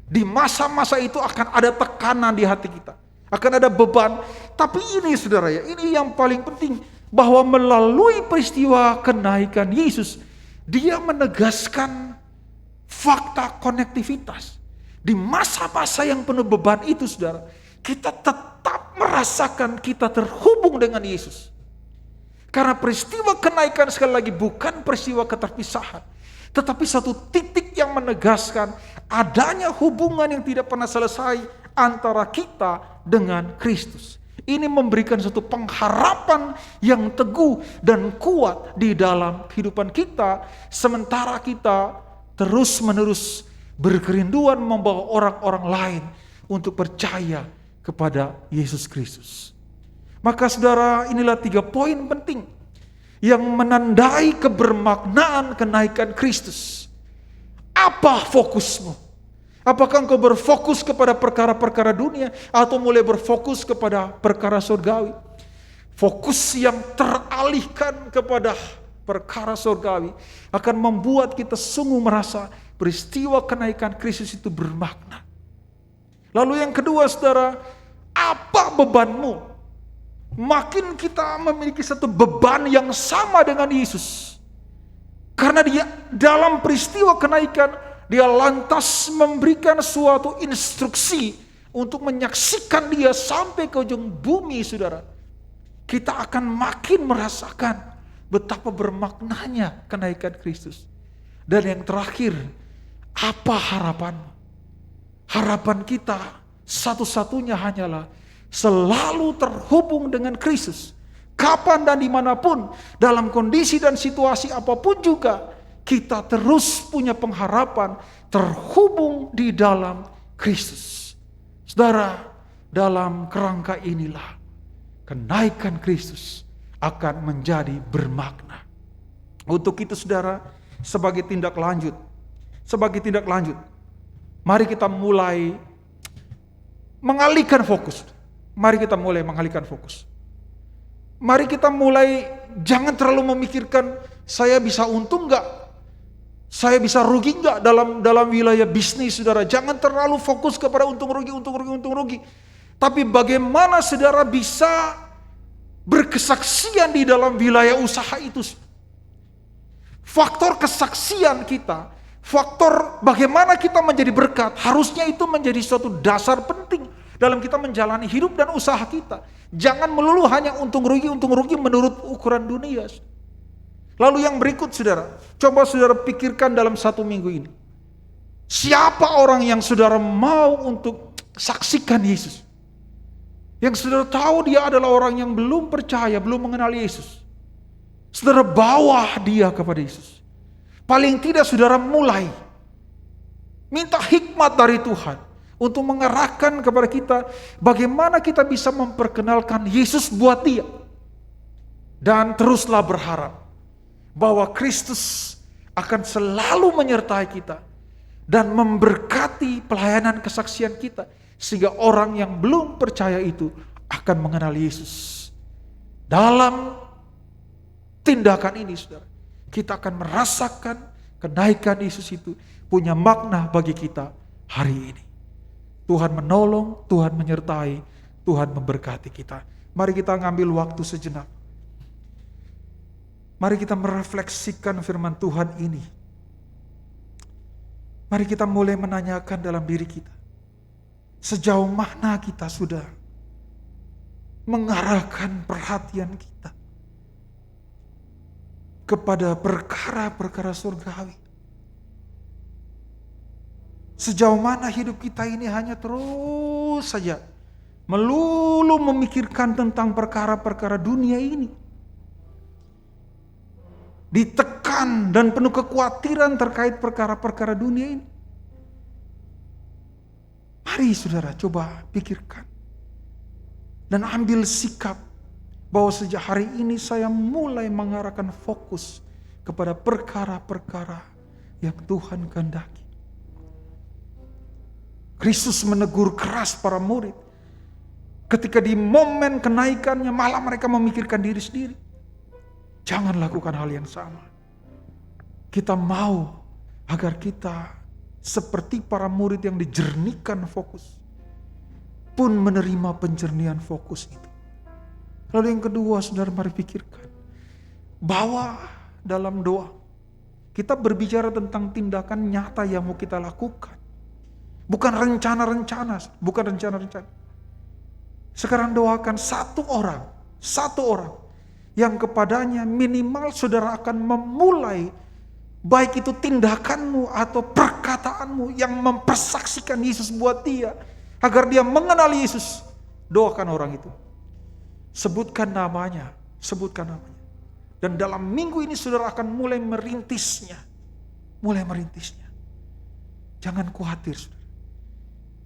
Di masa-masa itu akan ada tekanan di hati kita, akan ada beban. Tapi ini, saudara, ini yang paling penting, bahwa melalui peristiwa kenaikan Yesus, dia menegaskan fakta konektivitas. Di masa-masa yang penuh beban itu, saudara, kita tetap merasakan kita terhubung dengan Yesus. Karena peristiwa kenaikan, sekali lagi, bukan peristiwa keterpisahan, tetapi satu titik yang menegaskan adanya hubungan yang tidak pernah selesai antara kita dengan Kristus. Ini memberikan suatu pengharapan yang teguh dan kuat di dalam kehidupan kita, sementara kita terus-menerus berkerinduan membawa orang-orang lain untuk percaya kepada Yesus Kristus. Maka saudara, inilah 3 poin penting yang menandai kebermaknaan kenaikan Kristus. Apa fokusmu? Apakah engkau berfokus kepada perkara-perkara dunia atau mulai berfokus kepada perkara surgawi? Fokus yang teralihkan kepada perkara surgawi akan membuat kita sungguh merasa peristiwa kenaikan Kristus itu bermakna. Lalu yang kedua, saudara, apa bebanmu? Makin kita memiliki satu beban yang sama dengan Yesus. Karena dia dalam peristiwa kenaikan, dia lantas memberikan suatu instruksi untuk menyaksikan dia sampai ke ujung bumi, saudara. Kita akan makin merasakan betapa bermaknanya kenaikan Kristus. Dan yang terakhir, apa harapanmu? Harapan kita satu-satunya hanyalah selalu terhubung dengan Kristus. Kapan dan dimanapun, dalam kondisi dan situasi apapun juga, kita terus punya pengharapan terhubung di dalam Kristus. Saudara, dalam kerangka inilah kenaikan Kristus akan menjadi bermakna. Untuk itu, saudara, sebagai tindak lanjut, mari kita mulai mengalihkan fokus. Mari kita mulai mengalihkan fokus. Mari kita mulai jangan terlalu memikirkan saya bisa untung enggak? Saya bisa rugi nggak dalam wilayah bisnis, saudara? Jangan terlalu fokus kepada untung rugi. Tapi bagaimana saudara bisa berkesaksian di dalam wilayah usaha itu? Faktor kesaksian kita, faktor bagaimana kita menjadi berkat, harusnya itu menjadi suatu dasar penting dalam kita menjalani hidup dan usaha kita. Jangan melulu hanya untung rugi menurut ukuran dunia. Lalu yang berikut saudara, coba saudara pikirkan dalam 1 minggu ini. Siapa orang yang saudara mau untuk saksikan Yesus? Yang saudara tahu dia adalah orang yang belum percaya, belum mengenal Yesus. Saudara bawa dia kepada Yesus. Paling tidak saudara mulai. Minta hikmat dari Tuhan untuk mengarahkan kepada kita bagaimana kita bisa memperkenalkan Yesus buat dia. Dan teruslah berharap bahwa Kristus akan selalu menyertai kita dan memberkati pelayanan kesaksian kita, sehingga orang yang belum percaya itu akan mengenal Yesus. Dalam tindakan ini saudara, kita akan merasakan kenaikan Yesus itu punya makna bagi kita hari ini. Tuhan menolong, Tuhan menyertai, Tuhan memberkati kita. Mari kita ngambil waktu sejenak. Mari kita merefleksikan firman Tuhan ini. Mari kita mulai menanyakan dalam diri kita. Sejauh mana kita sudah mengarahkan perhatian kita kepada perkara-perkara surgawi. Sejauh mana hidup kita ini hanya terus saja melulu memikirkan tentang perkara-perkara dunia ini. Ditekan dan penuh kekhawatiran terkait perkara-perkara dunia ini. Mari saudara coba pikirkan dan ambil sikap bahwa sejak hari ini saya mulai mengarahkan fokus kepada perkara-perkara yang Tuhan kehendaki. Kristus menegur keras para murid ketika di momen kenaikannya malah mereka memikirkan diri sendiri. Jangan lakukan hal yang sama. Kita mau agar kita seperti para murid yang dijernihkan fokus, pun menerima penjernihan fokus itu. Lalu yang kedua, saudara, mari pikirkan bahwa dalam doa kita berbicara tentang tindakan nyata yang mau kita lakukan, bukan rencana-rencana. Sekarang doakan satu orang yang kepadanya minimal saudara akan memulai, baik itu tindakanmu atau perkataanmu yang mempersaksikan Yesus buat dia, agar dia mengenal Yesus. Doakan orang itu. Sebutkan namanya. Dan dalam minggu ini saudara akan mulai merintisnya. Jangan khawatir saudara.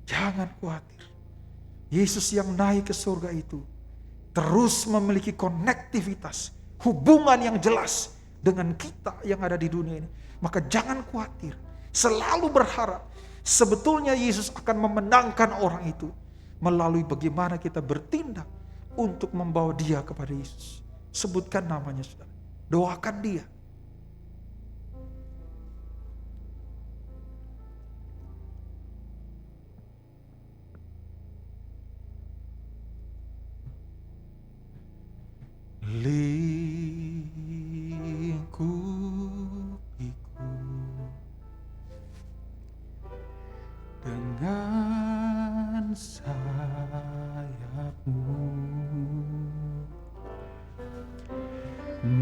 Jangan khawatir. Yesus yang naik ke surga itu terus memiliki konektivitas, hubungan yang jelas dengan kita yang ada di dunia ini. Maka jangan khawatir, selalu berharap sebetulnya Yesus akan memenangkan orang itu melalui bagaimana kita bertindak untuk membawa dia kepada Yesus. Sebutkan namanya saudara, doakan dia. Lingkupiku dengan sayapmu,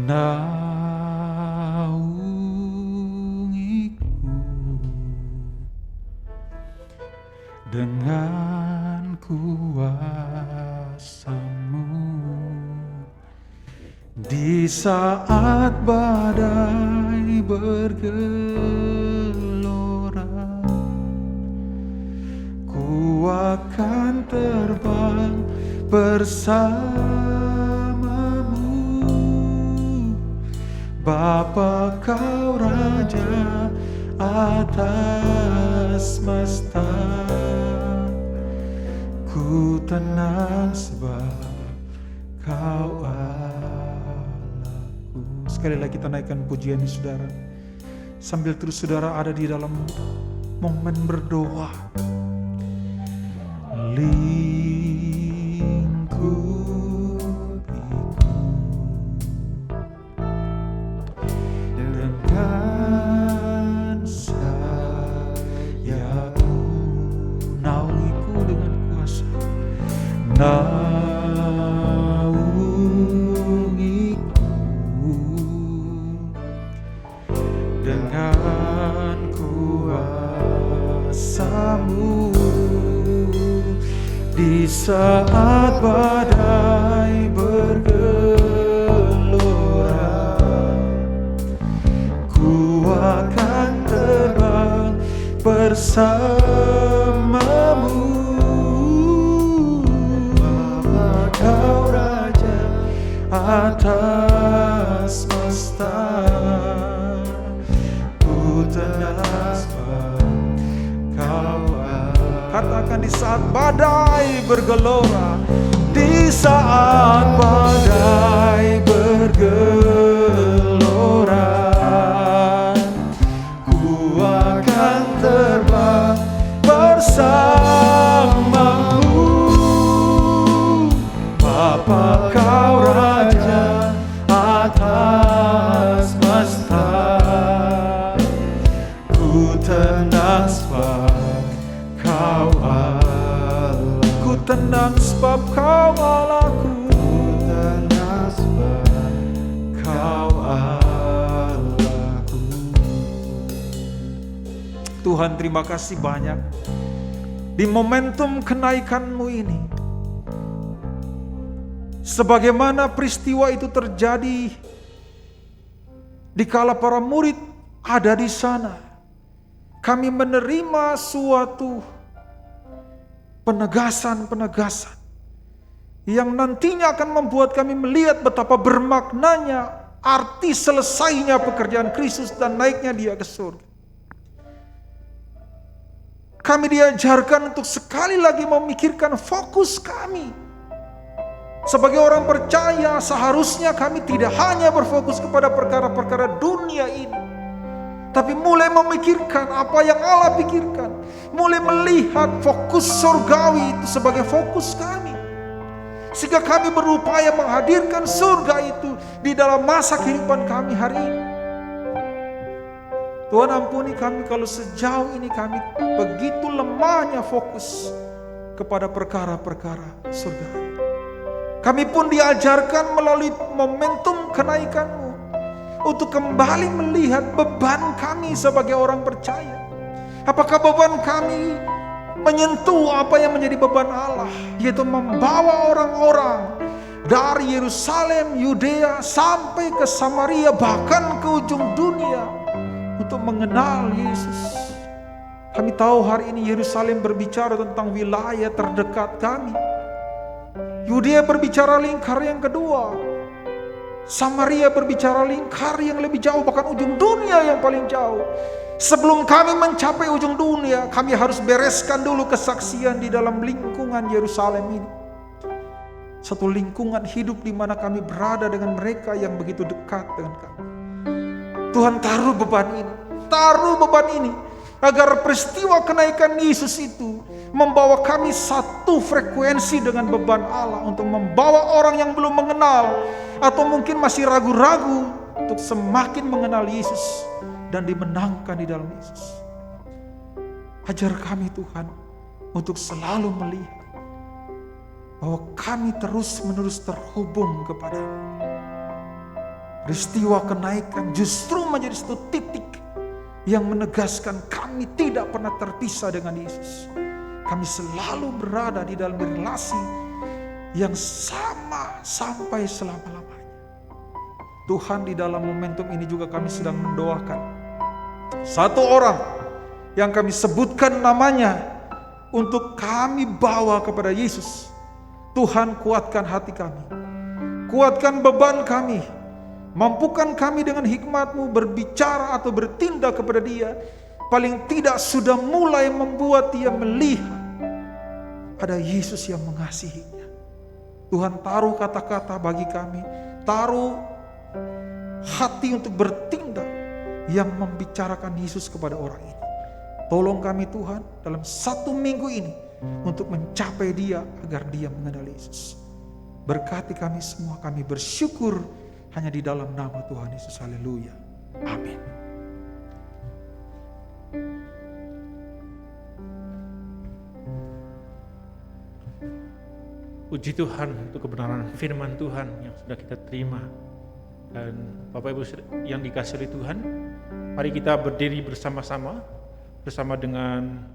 naungiku dengan kuasa-Mu. Di saat badai bergelora, ku akan terbang bersamamu. Bapa, Kau Raja atas semesta, ku tenang sebab Kau Allahku. Sekali lagi kita naikkan pujian ini saudara. Sambil terus saudara ada di dalam momen berdoa. Lingkupiku dengan sayapmu, naungiku dengan kuasa, naungiku dengan kuasa-Mu. Di saat badai bergelora, ku akan terbang bersamamu. Bapa, Kau Raja atas semesta, ku tenas Kau. Katakan, di saat badai bergelora, di saat badai bergelora, ku akan terbang bersamamu. Bapa, Kau Raja atas semesta, ku tenang Kau Allah. Ku tenang sebab Kau Allahku. Ku tenang sebab Kau Allahku. Tuhan, terima kasih banyak di momentum kenaikan-Mu ini. Sebagaimana peristiwa itu terjadi dikala para murid ada di sana, kami menerima suatu penegasan-penegasan yang nantinya akan membuat kami melihat betapa bermaknanya arti selesainya pekerjaan Kristus dan naiknya Dia ke surga. Kami diajarkan untuk sekali lagi memikirkan fokus kami. Sebagai orang percaya, seharusnya kami tidak hanya berfokus kepada perkara-perkara dunia ini, tapi mulai memikirkan apa yang Allah pikirkan. Mulai melihat fokus surgawi itu sebagai fokus kami. Sehingga kami berupaya menghadirkan surga itu di dalam masa kehidupan kami hari ini. Tuhan, ampuni kami kalau sejauh ini kami begitu lemahnya fokus kepada perkara-perkara surga. Kami pun diajarkan melalui momentum kenaikan-Mu untuk kembali melihat beban kami sebagai orang percaya. Apakah beban kami menyentuh apa yang menjadi beban Allah, yaitu membawa orang-orang dari Yerusalem, Yudea sampai ke Samaria, bahkan ke ujung dunia untuk mengenal Yesus. Kami tahu hari ini Yerusalem berbicara tentang wilayah terdekat kami. Yudea berbicara lingkar yang kedua. Samaria berbicara lingkar yang lebih jauh, bahkan ujung dunia yang paling jauh. Sebelum kami mencapai ujung dunia, kami harus bereskan dulu kesaksian di dalam lingkungan Yerusalem ini. Satu lingkungan hidup di mana kami berada dengan mereka yang begitu dekat dengan kami. Tuhan, taruh beban ini, agar peristiwa kenaikan Yesus itu membawa kami satu frekuensi dengan beban Allah, untuk membawa orang yang belum mengenal atau mungkin masih ragu-ragu untuk semakin mengenal Yesus dan dimenangkan di dalam Yesus. Ajar kami Tuhan untuk selalu melihat bahwa kami terus-menerus terhubung kepada-Mu. Peristiwa kenaikan justru menjadi satu titik yang menegaskan kami tidak pernah terpisah dengan Yesus. Kami selalu berada di dalam relasi yang sama sampai selama-lamanya. Tuhan, di dalam momentum ini juga kami sedang mendoakan satu orang yang kami sebutkan namanya untuk kami bawa kepada Yesus. Tuhan, kuatkan hati kami, kuatkan beban kami, mampukan kami dengan hikmat-Mu berbicara atau bertindak kepada dia. Paling tidak sudah mulai membuat dia melihat ada Yesus yang mengasihinya. Tuhan, taruh kata-kata bagi kami, taruh hati untuk bertindak yang membicarakan Yesus kepada orang ini. Tolong kami Tuhan dalam 1 minggu ini untuk mencapai dia agar dia mengenal Yesus. Berkati kami semua, kami bersyukur hanya di dalam nama Tuhan Yesus. Haleluya. Amin. Puji Tuhan untuk kebenaran firman Tuhan yang sudah kita terima. Dan Bapak Ibu yang dikasihi oleh Tuhan, mari kita berdiri bersama-sama dengan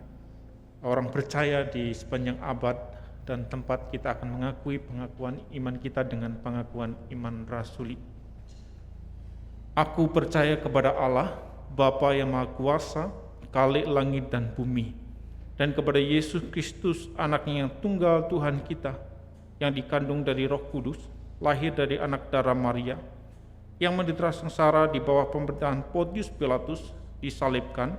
orang percaya di sepanjang abad dan tempat. Kita akan mengakui pengakuan iman kita dengan pengakuan iman rasuli. Aku percaya kepada Allah, Bapa yang Maha Kuasa, Khalik langit dan bumi, dan kepada Yesus Kristus, anaknya yang tunggal Tuhan kita, yang dikandung dari Roh Kudus, lahir dari anak darah Maria, yang menderita sengsara di bawah pemerintahan Pontius Pilatus, disalibkan,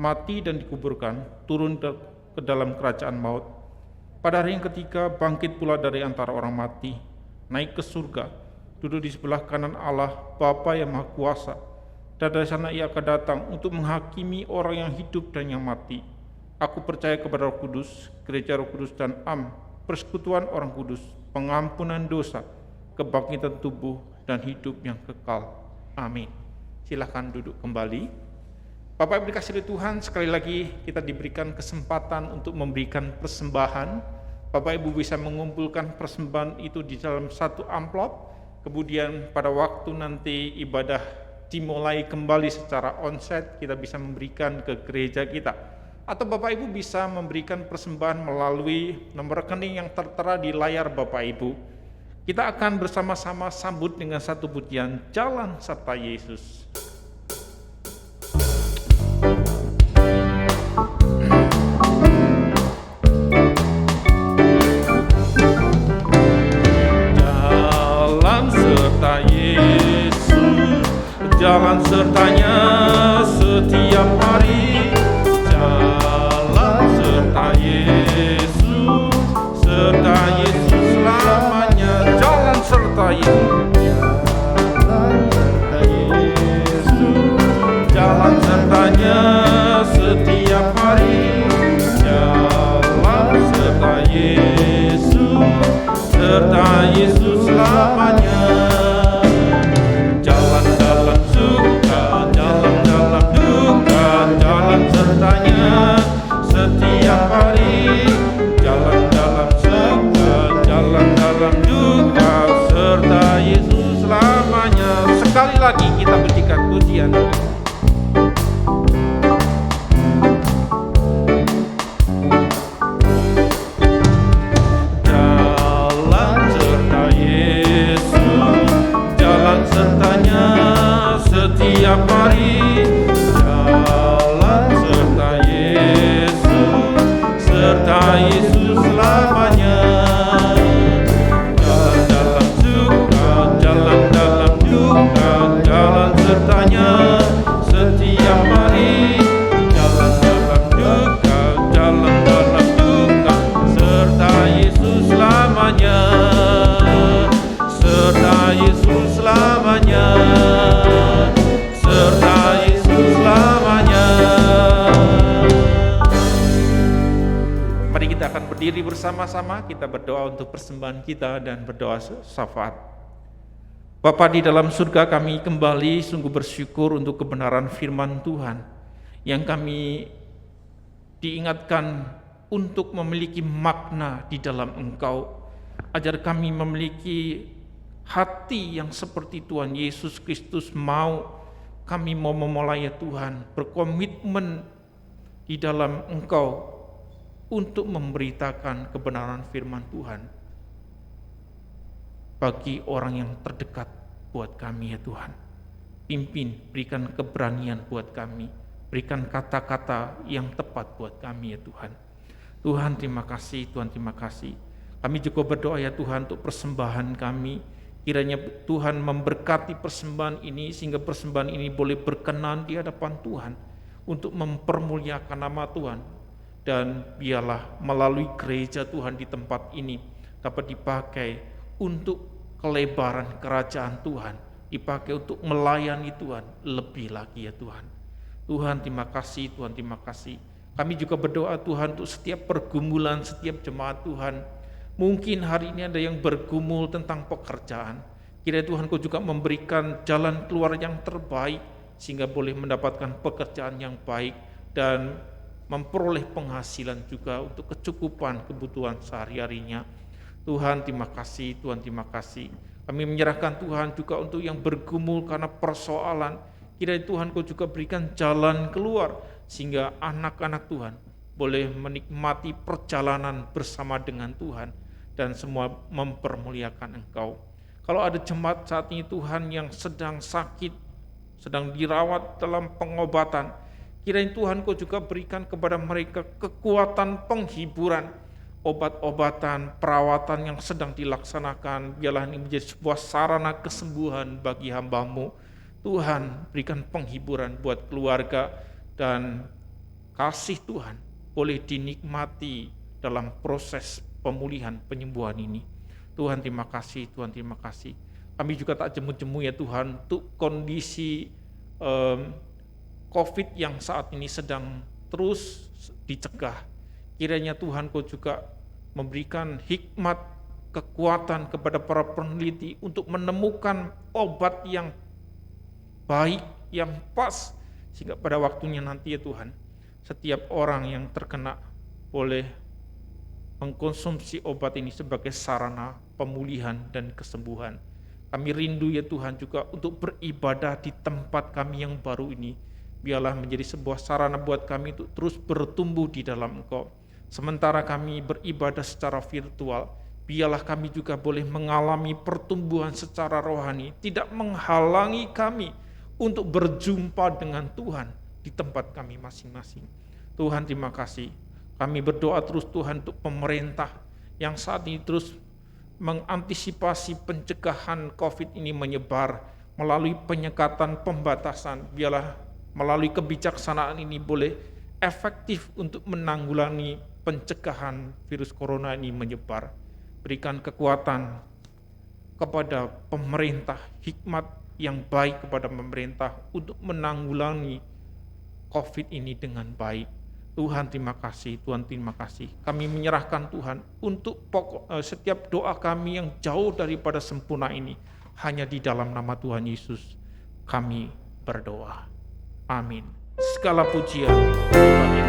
mati dan dikuburkan, turun ke dalam kerajaan maut. Pada hari yang ketiga bangkit pula dari antara orang mati, naik ke surga, duduk di sebelah kanan Allah Bapa yang Maha Kuasa, dan dari sana ia akan datang untuk menghakimi orang yang hidup dan yang mati. Aku percaya kepada Roh Kudus, gereja Roh Kudus dan persekutuan orang kudus, pengampunan dosa, kebangkitan tubuh dan hidup yang kekal. Amin. Silakan duduk kembali. Bapak Ibu dikasihi oleh Tuhan, sekali lagi kita diberikan kesempatan untuk memberikan persembahan. Bapak Ibu bisa mengumpulkan persembahan itu di dalam satu amplop. Kemudian pada waktu nanti ibadah dimulai kembali secara onsite, kita bisa memberikan ke gereja kita. Atau Bapak Ibu bisa memberikan persembahan melalui nomor rekening yang tertera di layar Bapak Ibu. Kita akan bersama-sama sambut dengan satu pujian Jalan Serta Yesus. Jalan serta Yesus, jalan sertanya setiap hari. Jalan serta Yesus, serta Yesus selamanya. Jalan serta Yesus, jalan sertanya setiap hari. Jalan serta Yesus, serta Yesus selamanya. Jalan dalam suka, jalan dalam duka, jalan sertanya setiap hari. Jalan dalam suka, jalan dalam duka, serta Yesus selamanya. Sekali lagi kita berikan pujian. Jalan serta Yesus, jalan sertanya setiap hari. Jalan serta Yesus, serta Yesus selamanya. Jalan dalam suka, jalan dalam duka, jalan sertanya setiap hari. Jalan dalam duka, jalan dalam duka, serta Yesus selamanya. Serta Yesus selamanya. Serta Yesus selamanya. Mari kita akan berdiri bersama-sama, kita berdoa untuk persembahan kita dan berdoa syafaat. Bapa di dalam surga, kami kembali sungguh bersyukur untuk kebenaran firman Tuhan yang kami diingatkan untuk memiliki makna di dalam Engkau. Ajar kami memiliki hati yang seperti Tuhan Yesus Kristus mau. Kami mau memulai ya Tuhan, berkomitmen di dalam Engkau untuk memberitakan kebenaran firman Tuhan bagi orang yang terdekat buat kami ya Tuhan. Pimpin, berikan keberanian buat kami, berikan kata-kata yang tepat buat kami ya Tuhan. Tuhan terima kasih, Tuhan terima kasih. Kami juga berdoa ya Tuhan untuk persembahan kami. Kiranya Tuhan memberkati persembahan ini sehingga persembahan ini boleh berkenan di hadapan Tuhan untuk mempermuliakan nama Tuhan. Dan biarlah melalui gereja Tuhan di tempat ini dapat dipakai untuk kelebaran kerajaan Tuhan, dipakai untuk melayani Tuhan lebih lagi ya Tuhan. Tuhan terima kasih, Tuhan terima kasih. Kami juga berdoa Tuhan untuk setiap pergumulan, setiap jemaat Tuhan. Mungkin hari ini ada yang bergumul tentang pekerjaan. Kiranya Tuhan Kau juga memberikan jalan keluar yang terbaik, sehingga boleh mendapatkan pekerjaan yang baik dan memperoleh penghasilan juga untuk kecukupan kebutuhan sehari-harinya. Tuhan terima kasih, Tuhan terima kasih. Kami menyerahkan Tuhan juga untuk yang bergumul karena persoalan. Kiranya Tuhan Kau juga berikan jalan keluar, sehingga anak-anak Tuhan boleh menikmati perjalanan bersama dengan Tuhan dan semua mempermuliakan Engkau. Kalau ada jemaat saat ini Tuhan yang sedang sakit, sedang dirawat dalam pengobatan, kiranya Tuhan Kau juga berikan kepada mereka kekuatan penghiburan, obat-obatan, perawatan yang sedang dilaksanakan. Biarlah ini menjadi sebuah sarana kesembuhan bagi hamba-Mu. Tuhan berikan penghiburan buat keluarga, dan kasih Tuhan boleh dinikmati dalam proses pemulihan penyembuhan ini. Tuhan terima kasih, Tuhan terima kasih. Kami juga tak jemu-jemu ya Tuhan untuk kondisi COVID yang saat ini sedang terus dicegah. Kiranya Tuhan Kau juga memberikan hikmat, kekuatan kepada para peneliti untuk menemukan obat yang baik, yang pas, sehingga pada waktunya nanti ya Tuhan, setiap orang yang terkena boleh mengkonsumsi obat ini sebagai sarana pemulihan dan kesembuhan. Kami rindu ya Tuhan juga untuk beribadah di tempat kami yang baru ini. Biarlah menjadi sebuah sarana buat kami untuk terus bertumbuh di dalam Engkau. Sementara kami beribadah secara virtual, biarlah kami juga boleh mengalami pertumbuhan secara rohani, tidak menghalangi kami untuk berjumpa dengan Tuhan di tempat kami masing-masing. Tuhan terima kasih. Kami berdoa terus Tuhan untuk pemerintah yang saat ini terus mengantisipasi pencegahan COVID ini menyebar melalui penyekatan, pembatasan. Biarlah melalui kebijaksanaan ini boleh efektif untuk menanggulangi pencegahan virus corona ini menyebar. Berikan kekuatan kepada pemerintah, hikmat yang baik kepada pemerintah untuk menanggulangi COVID ini dengan baik. Tuhan terima kasih, Tuhan terima kasih. Kami menyerahkan Tuhan untuk setiap doa kami yang jauh daripada sempurna ini. Hanya di dalam nama Tuhan Yesus kami berdoa. Amin. Segala pujian bagi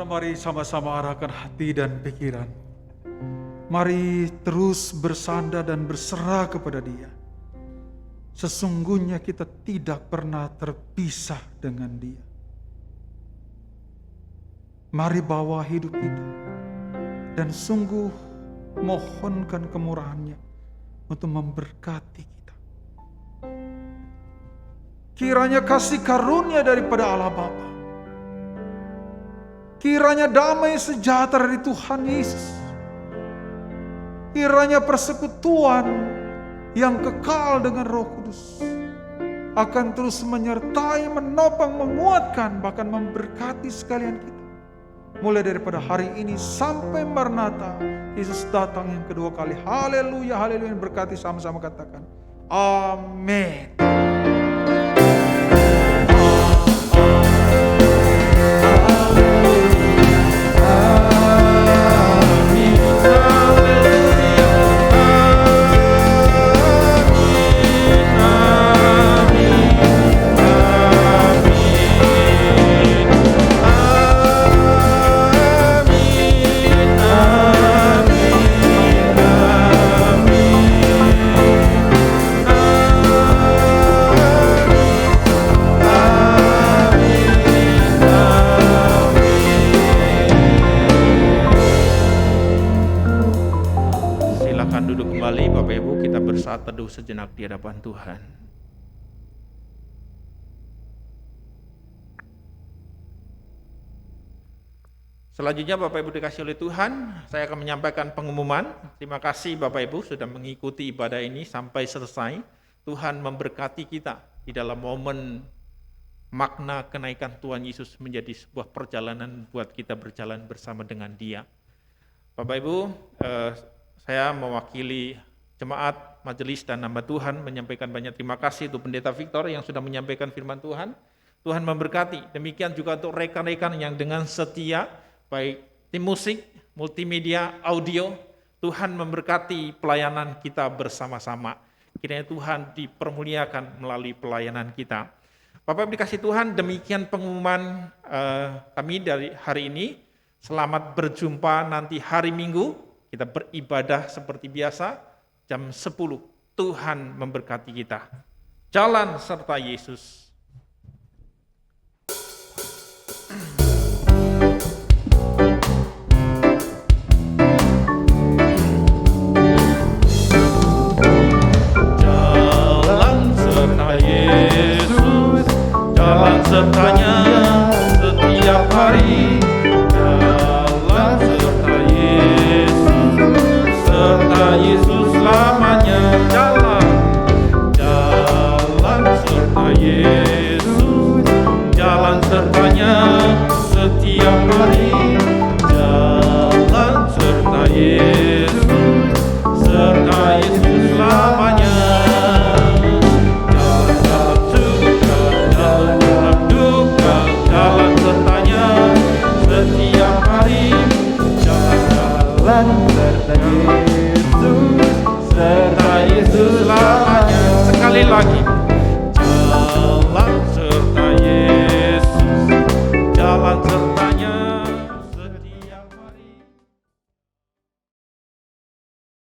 Mari sama-sama arahkan hati dan pikiran. Mari terus bersandar dan berserah kepada Dia. Sesungguhnya kita tidak pernah terpisah dengan Dia. Mari bawa hidup kita dan sungguh mohonkan kemurahan-Nya untuk memberkati kita. Kiranya kasih karunia daripada Allah Bapa, kiranya damai sejahtera dari Tuhan Yesus, kiranya persekutuan yang kekal dengan Roh Kudus akan terus menyertai, menopang, menguatkan, bahkan memberkati sekalian kita. Mulai daripada hari ini sampai Maranatha, Yesus datang yang kedua kali. Haleluya, haleluya. Berkati sama-sama katakan, amin. Saat teduh sejenak di hadapan Tuhan. Selanjutnya Bapak Ibu dikasih oleh Tuhan, saya akan menyampaikan pengumuman. Terima kasih Bapak Ibu sudah mengikuti ibadah ini sampai selesai. Tuhan memberkati kita di dalam momen makna kenaikan Tuhan Yesus menjadi sebuah perjalanan buat kita berjalan bersama dengan Dia. Bapak Ibu, saya mewakili jemaat, majelis dan nama Tuhan menyampaikan banyak terima kasih untuk Pendeta Victor yang sudah menyampaikan firman Tuhan. Tuhan memberkati. Demikian juga untuk rekan-rekan yang dengan setia, baik tim musik, multimedia, audio, Tuhan memberkati pelayanan kita bersama-sama. Kiranya Tuhan dipermuliakan melalui pelayanan kita. Bapak Ibu dikasih Tuhan, demikian pengumuman kami dari hari ini. Selamat berjumpa nanti hari Minggu, kita beribadah seperti biasa. Jam 10, Tuhan memberkati kita. Jalan serta Yesus. Jalan serta Yesus, jalan sertanya setiap hari. Jalan serta Yesus, serta Yesus selamanya. Jalan serta Yesus, jalan sertanya setiap hari. Jalan serta Yesus, serta Yesus selamanya. Jalan suka, jalan duka, jalan sertanya setiap hari. Jalan